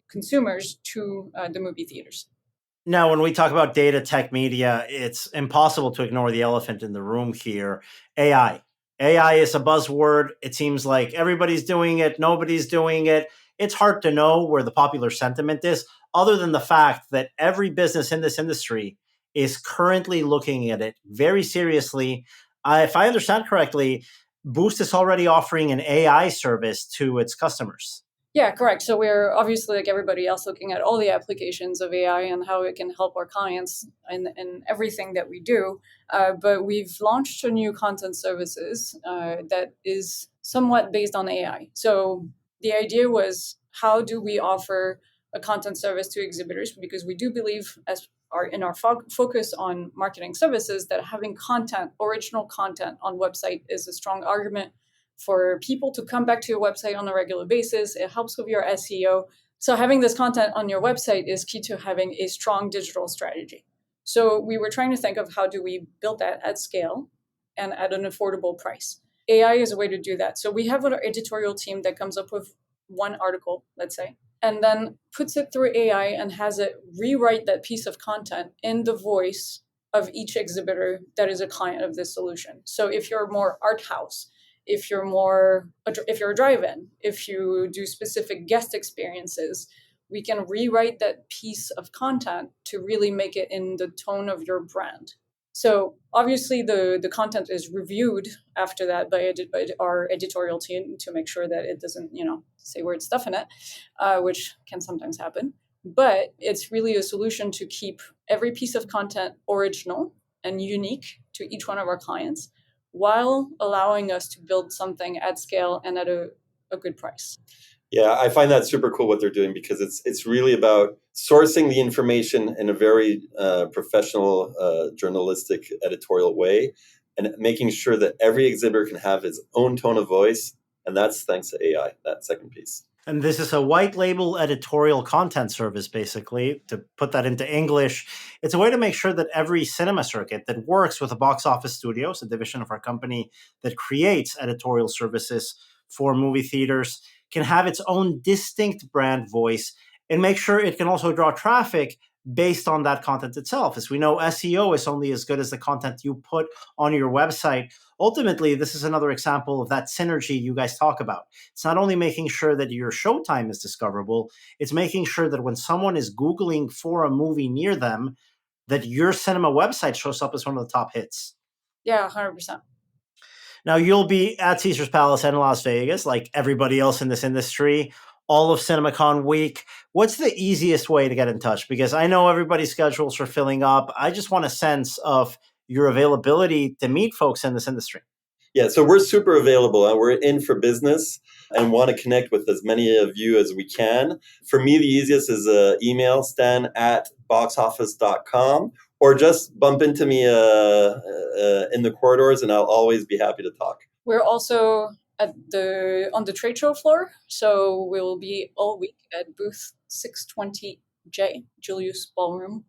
consumers to the movie theaters. Now, when we talk about data tech media, it's impossible to ignore the elephant in the room here. AI. AI is a buzzword. It seems like everybody's doing it. Nobody's doing it. It's hard to know where the popular sentiment is, other than the fact that every business in this industry is currently looking at it very seriously. If I understand correctly, Boost is already offering an AI service to its customers. Yeah, correct. So we're obviously, like everybody else, looking at all the applications of AI and how it can help our clients in everything that we do. But we've launched a new content services that is somewhat based on AI. So the idea was, how do we offer a content service to exhibitors? Because we do believe, as in our focus on marketing services, that having content, original content on website is a strong argument for people to come back to your website on a regular basis. It helps with your SEO. So having this content on your website is key to having a strong digital strategy. So we were trying to think of how do we build that at scale and at an affordable price. AI is a way to do that. So we have our editorial team that comes up with one article, let's say, and then puts it through AI and has it rewrite that piece of content in the voice of each exhibitor that is a client of this solution. So if you're more art house, if you're a drive-in, if you do specific guest experiences, we can rewrite that piece of content to really make it in the tone of your brand. So obviously the content is reviewed after that by our editorial team to make sure that it doesn't, say weird stuff in it, which can sometimes happen. But it's really a solution to keep every piece of content original and unique to each one of our clients, while allowing us to build something at scale and at a good price. Yeah, I find that super cool what they're doing, because it's really about sourcing the information in a very professional, journalistic, editorial way, and making sure that every exhibitor can have his own tone of voice. And that's thanks to AI, that second piece. And this is a white label editorial content service, basically. To put that into English, it's a way to make sure that every cinema circuit that works with the Box Office Studios, a division of our company that creates editorial services for movie theaters, can have its own distinct brand voice and make sure it can also draw traffic based on that content itself. As we know, SEO is only as good as the content you put on your website. Ultimately, this is another example of that synergy you guys talk about. It's not only making sure that your showtime is discoverable, it's making sure that when someone is Googling for a movie near them, that your cinema website shows up as one of the top hits. Yeah, 100%. Now, you'll be at Caesars Palace in Las Vegas, like everybody else in this industry, all of CinemaCon week. What's the easiest way to get in touch? Because I know everybody's schedules are filling up. I just want a sense of your availability to meet folks in this industry. Yeah, so we're super available and we're in for business and want to connect with as many of you as we can. For me, the easiest is email stan@boxoffice.com, or just bump into me in the corridors and I'll always be happy to talk. We're also on the trade show floor, so we'll be all week at booth 620J, Julius Ballroom.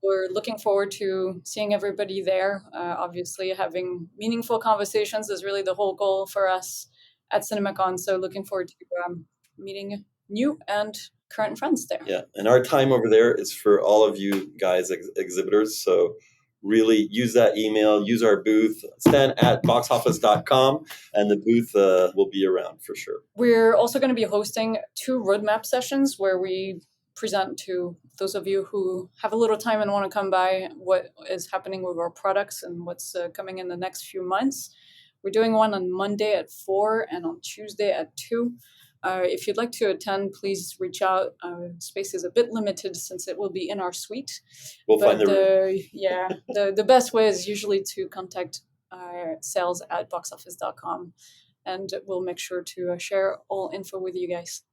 We're looking forward to seeing everybody there. Obviously, having meaningful conversations is really the whole goal for us at CinemaCon. So looking forward to meeting new and current friends there. Yeah, and our time over there is for all of you guys, exhibitors. So really use that email, use our booth, stan@boxoffice.com, and the booth will be around for sure. We're also going to be hosting 2 roadmap sessions where we present to those of you who have a little time and want to come by what is happening with our products and what's coming in the next few months. We're doing one on Monday at 4 and on Tuesday at 2. If you'd like to attend, please reach out. Space is a bit limited since it will be in our suite. We'll find the room. Yeah, the best way is usually to contact sales@boxoffice.com, and we'll make sure to share all info with you guys.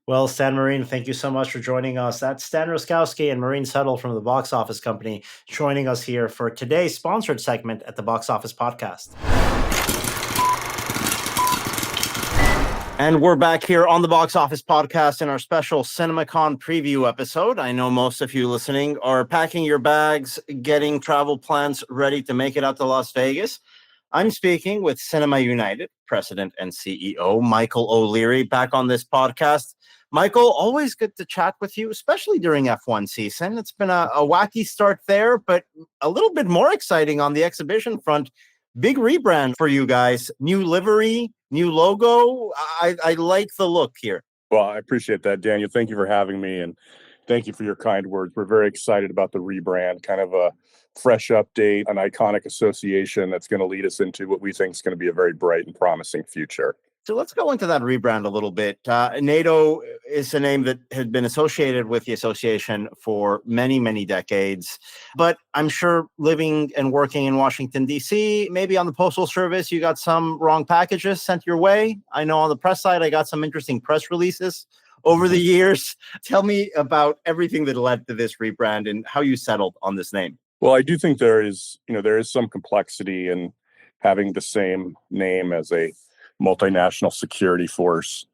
Well, Stan Marine, thank you so much for joining us. That's Stan Ruszkowski and Marine Suttle from the Box Office Company joining us here for today's sponsored segment at the Box Office Podcast. And we're back here on the Box Office Podcast in our special CinemaCon preview episode. I know most of you listening are packing your bags, getting travel plans ready to make it out to Las Vegas. I'm speaking with Cinema United President and CEO Michael O'Leary back on this podcast. Michael, always good to chat with you, especially during F1 season. It's been a wacky start there, but a little bit more exciting on the exhibition front. Big rebrand for you guys. New livery, new logo. I like the look here. Well, I appreciate that, Daniel. Thank you for having me, and thank you for your kind words. We're very excited about the rebrand, kind of a fresh update, an iconic association that's going to lead us into what we think is going to be a very bright and promising future. So let's go into that rebrand a little bit. NATO is a name that had been associated with the association for many, many decades. But I'm sure living and working in Washington, D.C., maybe on the Postal Service, you got some wrong packages sent your way. I know on the press side, I got some interesting press releases over the years. Tell me about everything that led to this rebrand and how you settled on this name. Well, I do think there is some complexity in having the same name as a multinational security force.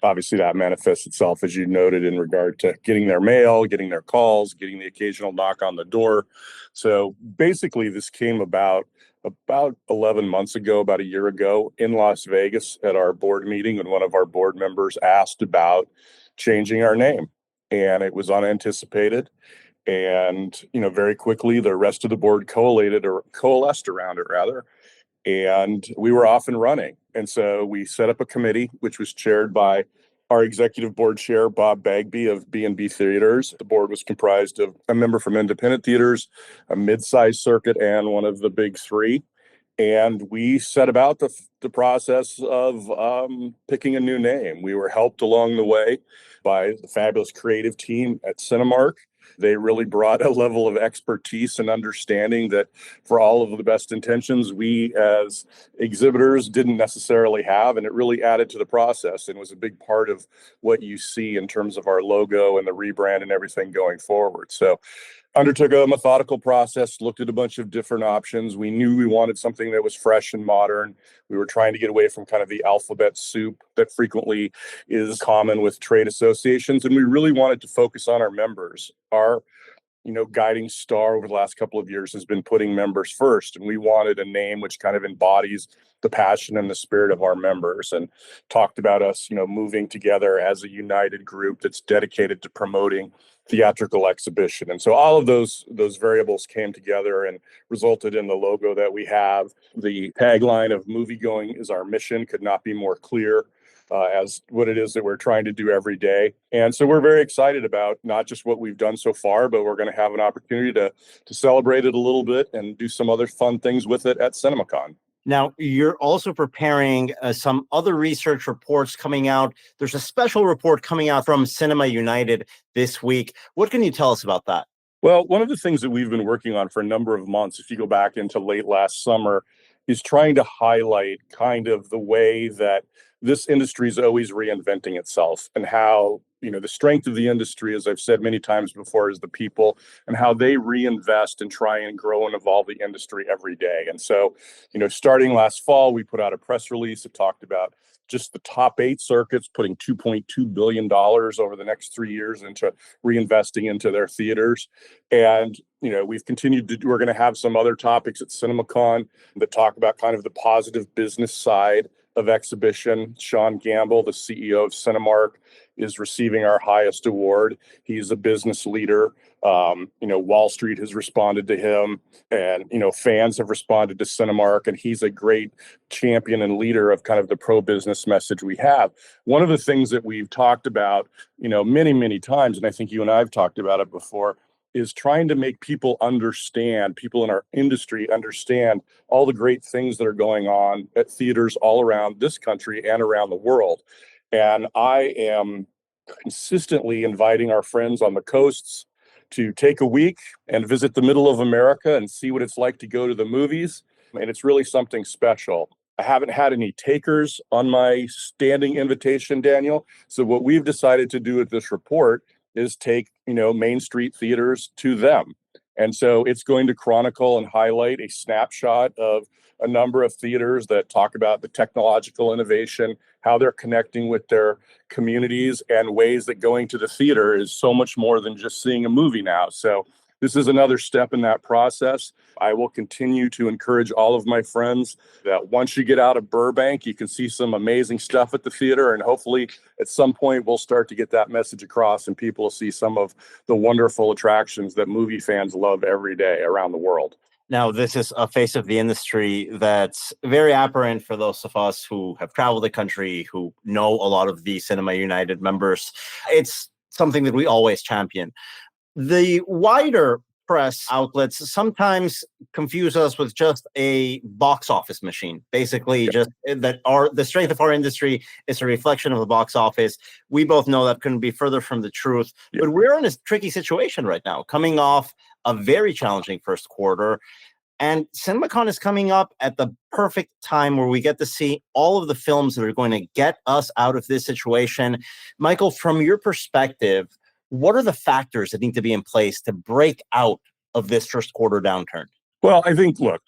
Obviously, that manifests itself, as you noted, in regard to getting their mail, getting their calls, getting the occasional knock on the door. So basically, this came about 11 months ago, about a year ago, in Las Vegas at our board meeting, when one of our board members asked about changing our name. And it was unanticipated. And, very quickly, the rest of the board coalesced around it, rather. And we were off and running. And so we set up a committee, which was chaired by our executive board chair, Bob Bagby of B&B Theaters. The board was comprised of a member from independent theaters, a mid-sized circuit, and one of the big 3. And we set about the process of picking a new name. We were helped along the way by the fabulous creative team at Cinemark. They really brought a level of expertise and understanding that, for all of the best intentions, we as exhibitors didn't necessarily have, and it really added to the process and was a big part of what you see in terms of our logo and the rebrand and everything going forward. So undertook a methodical process, looked at a bunch of different options. We knew we wanted something that was fresh and modern. We were trying to get away from kind of the alphabet soup that frequently is common with trade associations. And we really wanted to focus on our members. Our guiding star over the last couple of years has been putting members first. And we wanted a name which kind of embodies the passion and the spirit of our members, and talked about us, moving together as a united group that's dedicated to promoting theatrical exhibition. And so all of those variables came together and resulted in the logo that we have. The tagline of "Moviegoing is our mission" could not be more clear. As what it is that we're trying to do every day. And so we're very excited about not just what we've done so far, but we're going to have an opportunity to celebrate it a little bit and do some other fun things with it at CinemaCon. Now, you're also preparing some other research reports coming out. There's a special report coming out from Cinema United this week. What can you tell us about that? Well, one of the things that we've been working on for a number of months, if you go back into late last summer, is trying to highlight kind of the way that this industry is always reinventing itself, and how, the strength of the industry, as I've said many times before, is the people, and how they reinvest and try and grow and evolve the industry every day. And so, starting last fall, we put out a press release that talked about just the top 8 circuits putting $2.2 billion over the next 3 years into reinvesting into their theaters. And, we've continued we're going to have some other topics at CinemaCon that talk about kind of the positive business side of exhibition. Sean Gamble, the CEO of Cinemark, is receiving our highest award. He's a business leader. Wall Street has responded to him, and, fans have responded to Cinemark, and he's a great champion and leader of kind of the pro-business message we have. One of the things that we've talked about, many, many times, and I think you and I have talked about it before, is trying to make people in our industry understand all the great things that are going on at theaters all around this country and around the world. And I am consistently inviting our friends on the coasts to take a week and visit the middle of America and see what it's like to go to the movies. And it's really something special. I haven't had any takers on my standing invitation, Daniel. So what we've decided to do with this report is take, Main Street theaters to them. And so it's going to chronicle and highlight a snapshot of a number of theaters that talk about the technological innovation, how they're connecting with their communities, and ways that going to the theater is so much more than just seeing a movie now. So this is another step in that process. I will continue to encourage all of my friends that once you get out of Burbank, you can see some amazing stuff at the theater. And hopefully at some point we'll start to get that message across, and people will see some of the wonderful attractions that movie fans love every day around the world. Now, this is a face of the industry that's very apparent for those of us who have traveled the country, who know a lot of the Cinema United members. It's something that we always champion. The wider press outlets sometimes confuse us with just a box office machine. Basically, just that the strength of our industry is a reflection of the box office. We both know that couldn't be further from the truth. But we're in a tricky situation right now, coming off a very challenging first quarter. And CinemaCon is coming up at the perfect time where we get to see all of the films that are going to get us out of this situation. Michael, from your perspective, what are the factors that need to be in place to break out of this first quarter downturn? Well, I think, look,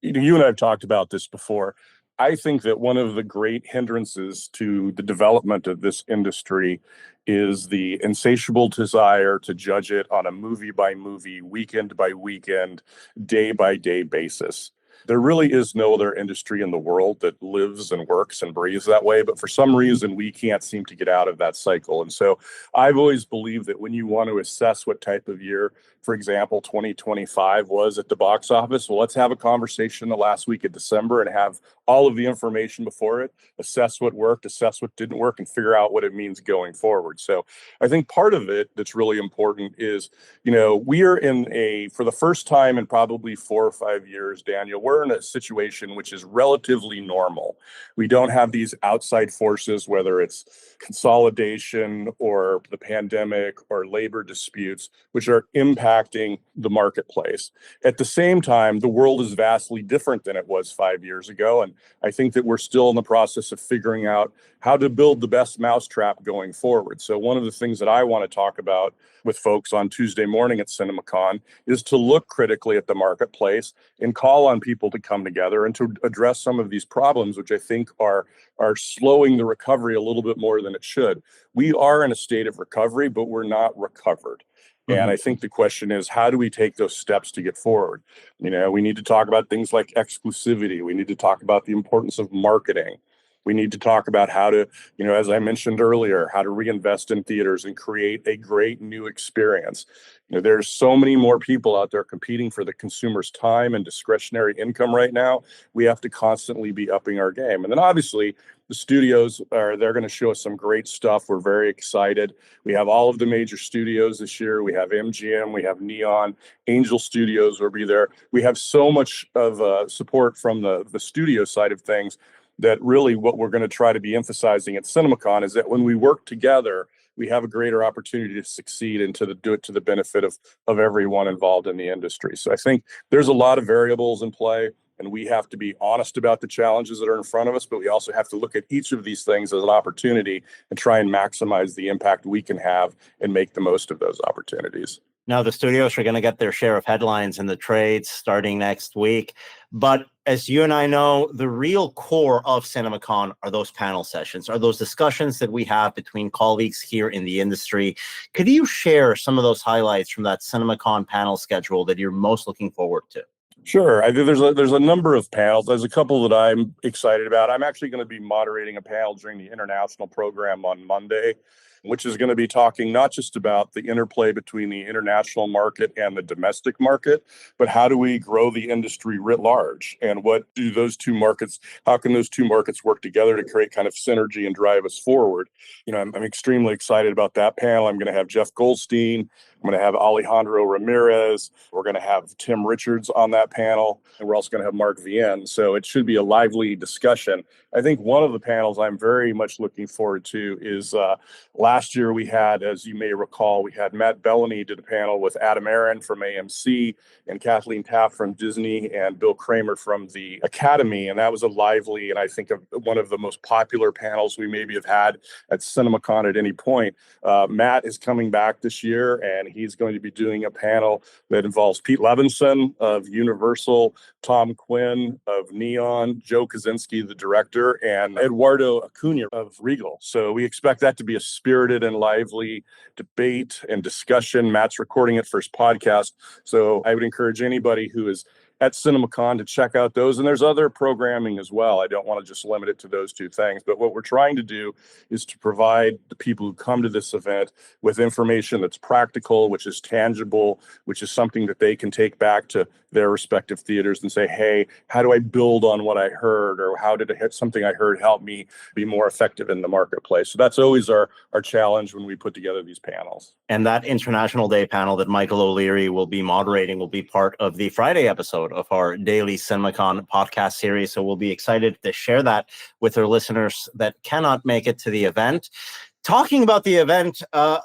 you and I have talked about this before. I think that one of the great hindrances to the development of this industry is the insatiable desire to judge it on a movie by movie, weekend by weekend, day by day basis. There really is no other industry in the world that lives and works and breathes that way. But for some reason, we can't seem to get out of that cycle. And so I've always believed that when you want to assess what type of year, for example, 2025 was at the box office, well, let's have a conversation the last week of December and have all of the information before it, assess what worked, assess what didn't work, and figure out what it means going forward. So I think part of it that's really important is, we are for the first time in probably 4 or 5 years, Daniel, we're in a situation which is relatively normal. We don't have these outside forces, whether it's consolidation or the pandemic or labor disputes, which are impacting the marketplace. At the same time, the world is vastly different than it was 5 years ago. And I think that we're still in the process of figuring out how to build the best mousetrap going forward. So one of the things that I want to talk about with folks on Tuesday morning at CinemaCon is to look critically at the marketplace and call on people to come together and to address some of these problems, which I think are slowing the recovery a little bit more than it should. We are in a state of recovery, but we're not recovered. And I think the question is, how do we take those steps to get forward? We need to talk about things like exclusivity. We need to talk about the importance of marketing. We need to talk about how to, as I mentioned earlier, how to reinvest in theaters and create a great new experience. There's so many more people out there competing for the consumer's time and discretionary income right now. We have to constantly be upping our game. And then obviously the studios they're going to show us some great stuff. We're very excited. We have all of the major studios this year. We have MGM, we have Neon, Angel Studios will be there. We have so much of support from the studio side of things that really what we're going to try to be emphasizing at CinemaCon is that when we work together, we have a greater opportunity to succeed and to do it to the benefit of everyone involved in the industry. So I think there's a lot of variables in play, and we have to be honest about the challenges that are in front of us, but we also have to look at each of these things as an opportunity and try and maximize the impact we can have and make the most of those opportunities. Now, the studios are going to get their share of headlines in the trades starting next week. But as you and I know, the real core of CinemaCon are those panel sessions, are those discussions that we have between colleagues here in the industry. Could you share some of those highlights from that CinemaCon panel schedule that you're most looking forward to? Sure. I think there's a number of panels. There's a couple that I'm excited about. I'm actually going to be moderating a panel during the international program on Monday, which is going to be talking not just about the interplay between the international market and the domestic market, but how do we grow the industry writ large? And how can those two markets work together to create kind of synergy and drive us forward? I'm extremely excited about that panel. I'm going to have Jeff Goldstein. I'm going to have Alejandro Ramirez. We're going to have Tim Richards on that panel. And we're also going to have Mark Vienne. So it should be a lively discussion. I think one of the panels I'm very much looking forward to is last year we had, as you may recall, we had Matt Bellany did a panel with Adam Aron from AMC and Kathleen Taft from Disney and Bill Kramer from the Academy. And that was a lively and I think one of the most popular panels we maybe have had at CinemaCon at any point. Matt is coming back this year, and he's going to be doing a panel that involves Pete Levinson of Universal, Tom Quinn of Neon, Joe Kosinski, the director, and Eduardo Acuna of Regal. So we expect that to be a spirited and lively debate and discussion. Matt's recording it for his podcast. So I would encourage anybody who is at CinemaCon to check out those. And there's other programming as well. I don't want to just limit it to those two things. But what we're trying to do is to provide the people who come to this event with information that's practical, which is tangible, which is something that they can take back to their respective theaters and say, hey, how do I build on what I heard? Or how did something I heard help me be more effective in the marketplace? So that's always our challenge when we put together these panels. And that International Day panel that Michael O'Leary will be moderating will be part of the Friday episode of our daily CinemaCon podcast series. So we'll be excited to share that with our listeners that cannot make it to the event. Talking about the event,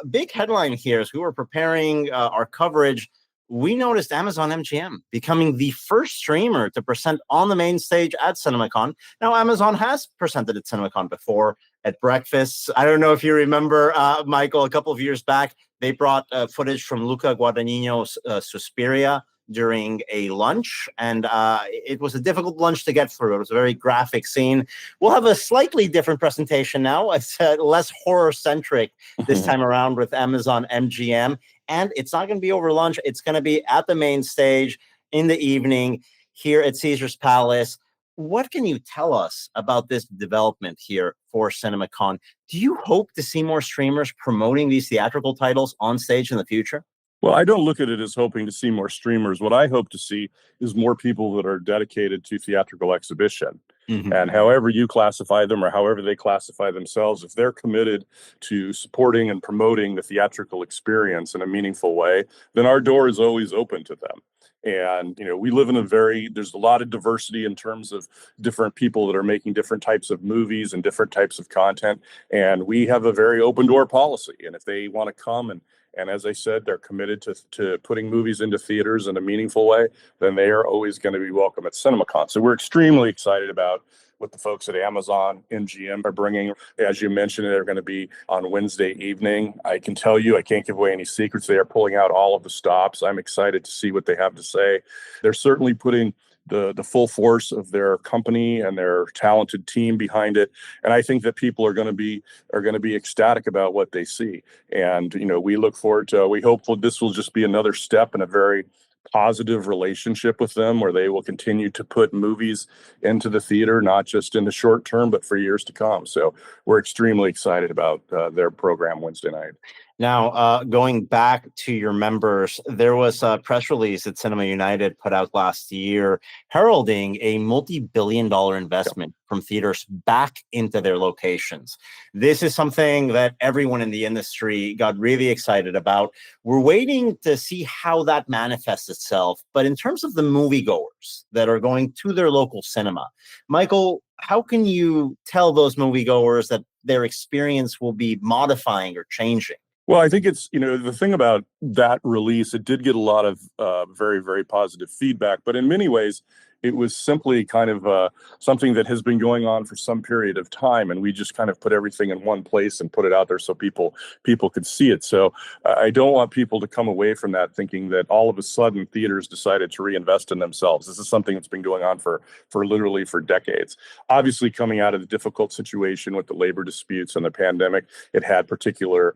big headline here as we were preparing our coverage, we noticed Amazon MGM becoming the first streamer to present on the main stage at CinemaCon. Now, Amazon has presented at CinemaCon before at breakfast. I don't know if you remember, Michael, a couple of years back, they brought footage from Luca Guadagnino's Suspiria during a lunch, and it was a difficult lunch to get through. It was a very graphic scene. We'll have a slightly different presentation now. It's less horror-centric this time around with Amazon MGM, and it's not going to be over lunch. It's going to be at the main stage in the evening here at Caesar's Palace. What can you tell us about this development here for CinemaCon? Do you hope to see more streamers promoting these theatrical titles on stage in the future? Well, I don't look at it as hoping to see more streamers. What I hope to see is more people that are dedicated to theatrical exhibition. Mm-hmm. And however you classify them or however they classify themselves, if they're committed to supporting and promoting the theatrical experience in a meaningful way, then our door is always open to them. And, we live in there's a lot of diversity in terms of different people that are making different types of movies and different types of content. And we have a very open door policy. And if they want to come and And as I said, they're committed to putting movies into theaters in a meaningful way, then they are always going to be welcome at CinemaCon. So we're extremely excited about what the folks at Amazon MGM are bringing. As you mentioned, they're going to be on Wednesday evening. I can tell you, I can't give away any secrets. They are pulling out all of the stops. I'm excited to see what they have to say. They're certainly putting the full force of their company and their talented team behind it. And I think that people are going to be ecstatic about what they see. And, we look forward to, we hope this will just be another step in a very positive relationship with them, where they will continue to put movies into the theater, not just in the short term, but for years to come. So we're extremely excited about their program Wednesday night. Now, going back to your members, there was a press release that Cinema United put out last year heralding a multi-billion-dollar investment from theaters back into their locations. This is something that everyone in the industry got really excited about. We're waiting to see how that manifests itself. But in terms of the moviegoers that are going to their local cinema, Michael, how can you tell those moviegoers that their experience will be modifying or changing? Well, I think it's, the thing about that release, it did get a lot of very, very positive feedback, but in many ways, it was simply kind of something that has been going on for some period of time, and we just kind of put everything in one place and put it out there so people could see it. So I don't want people to come away from that thinking that all of a sudden theaters decided to reinvest in themselves. This is something that's been going on for literally for decades. Obviously, coming out of the difficult situation with the labor disputes and the pandemic, it had particular,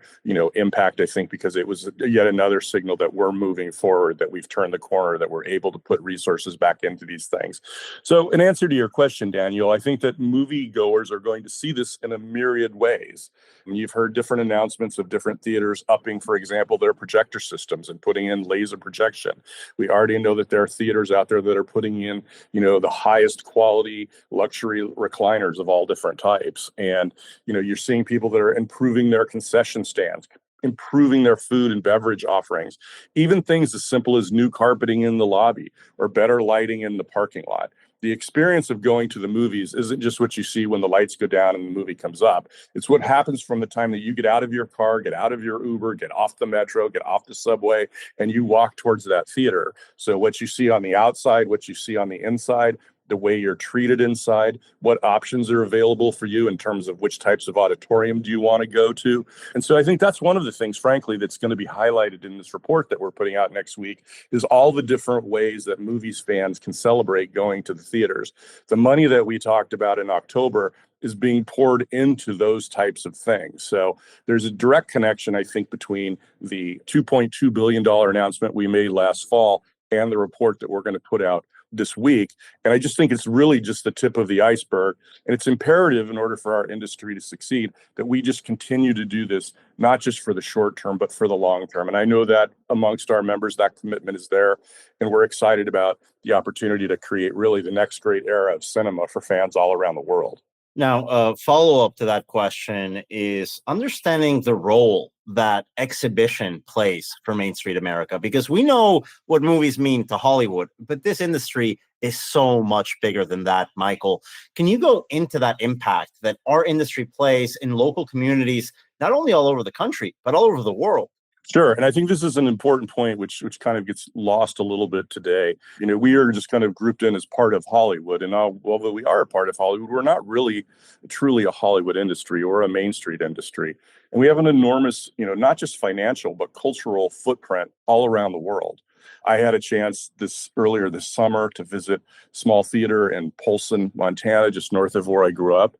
impact, I think, because it was yet another signal that we're moving forward, that we've turned the corner, that we're able to put resources back into these things. So in answer to your question, Daniel, I think that moviegoers are going to see this in a myriad ways. And you've heard different announcements of different theaters upping, for example, their projector systems and putting in laser projection. We already know that there are theaters out there that are putting in, the highest quality luxury recliners of all different types. And, you're seeing people that are improving their concession stands, improving their food and beverage offerings, even things as simple as new carpeting in the lobby or better lighting in the parking lot. The experience of going to the movies isn't just what you see when the lights go down and the movie comes up. It's what happens from the time that you get out of your car, get out of your Uber, get off the metro, get off the subway, and you walk towards that theater. So what you see on the outside, what you see on the inside, the way you're treated inside, what options are available for you in terms of which types of auditorium do you want to go to. And so I think that's one of the things, frankly, that's going to be highlighted in this report that we're putting out next week, is all the different ways that movies fans can celebrate going to the theaters. The money that we talked about in October is being poured into those types of things. So there's a direct connection, I think, between the $2.2 billion announcement we made last fall and the report that we're going to put out this week. And I just think it's really just the tip of the iceberg. And it's imperative, in order for our industry to succeed, that we just continue to do this, not just for the short term, but for the long term. And I know that amongst our members, that commitment is there. And we're excited about the opportunity to create really the next great era of cinema for fans all around the world. Now, a follow-up to that question is understanding the role that exhibition plays for Main Street America, because we know what movies mean to Hollywood, but this industry is so much bigger than that. Michael, can you go into that impact that our industry plays in local communities, not only all over the country, but all over the world? Sure. And I think this is an important point, which kind of gets lost a little bit today. We are just kind of grouped in as part of Hollywood. And although we are a part of Hollywood, we're not really truly a Hollywood industry or a Main Street industry. And we have an enormous, not just financial, but cultural footprint all around the world. I had a chance earlier this summer to visit small theater in Polson, Montana, just north of where I grew up.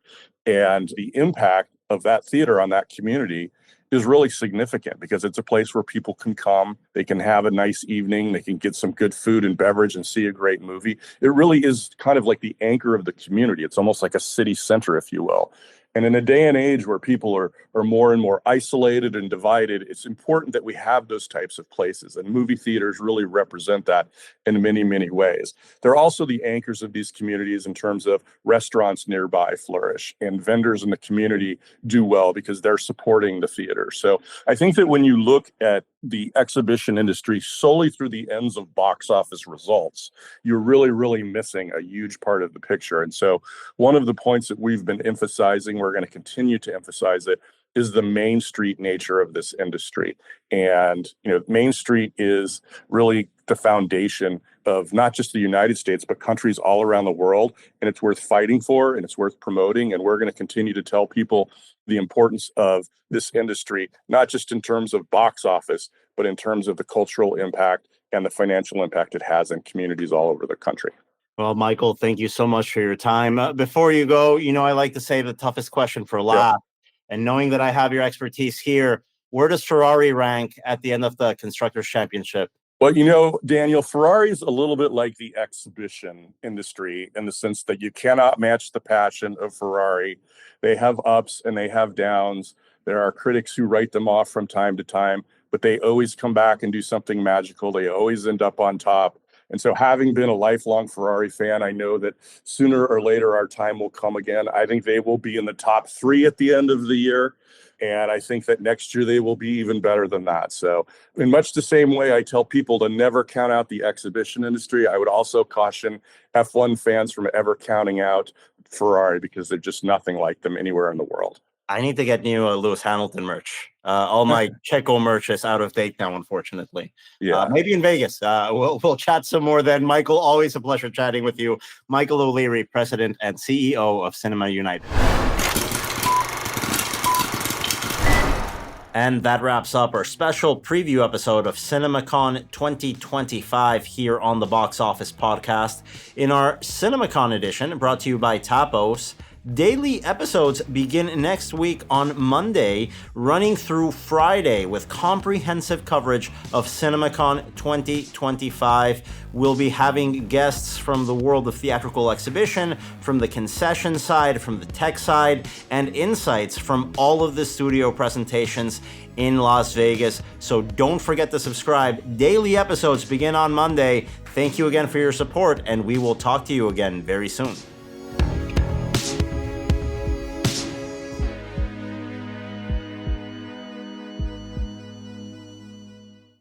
And the impact of that theater on that community is really significant, because it's a place where people can come, they can have a nice evening, they can get some good food and beverage and see a great movie. It really is kind of like the anchor of the community. It's almost like a city center, if you will. And in a day and age where people are more and more isolated and divided, it's important that we have those types of places. And movie theaters really represent that in many, many ways. They're also the anchors of these communities in terms of restaurants nearby flourish and vendors in the community do well because they're supporting the theater. So I think that when you look at the exhibition industry solely through the ends of box office results, you're really, really missing a huge part of the picture. And so one of the points that we've been emphasizing, we're going to continue to emphasize it, is the Main Street nature of this industry. And, Main Street is really the foundation of not just the United States, but countries all around the world. And it's worth fighting for, and it's worth promoting. And we're going to continue to tell people the importance of this industry, not just in terms of box office, but in terms of the cultural impact and the financial impact it has in communities all over the country. Well, Michael, thank you so much for your time. Before you go, I like to save the toughest question for last. And knowing that I have your expertise here, where does Ferrari rank at the end of the Constructors' Championship? Well, Daniel, Ferrari is a little bit like the exhibition industry in the sense that you cannot match the passion of Ferrari. They have ups and they have downs. There are critics who write them off from time to time, but they always come back and do something magical. They always end up on top. And so having been a lifelong Ferrari fan, I know that sooner or later our time will come again. I think they will be in the top 3 at the end of the year. And I think that next year they will be even better than that. So in much the same way I tell people to never count out the exhibition industry, I would also caution F1 fans from ever counting out Ferrari because they're just nothing like them anywhere in the world. I need to get new Lewis Hamilton merch. All my Checo merch is out of date now, unfortunately. Yeah. Maybe in Vegas. We'll chat some more then. Michael, always a pleasure chatting with you. Michael O'Leary, President and CEO of Cinema United. And that wraps up our special preview episode of CinemaCon 2025 here on the Box Office Podcast. In our CinemaCon edition, brought to you by TAPOS, daily episodes begin next week on Monday, running through Friday with comprehensive coverage of CinemaCon 2025. We'll be having guests from the world of theatrical exhibition, from the concession side, from the tech side, and insights from all of the studio presentations in Las Vegas. So don't forget to subscribe. Daily episodes begin on Monday. Thank you again for your support, and we will talk to you again very soon.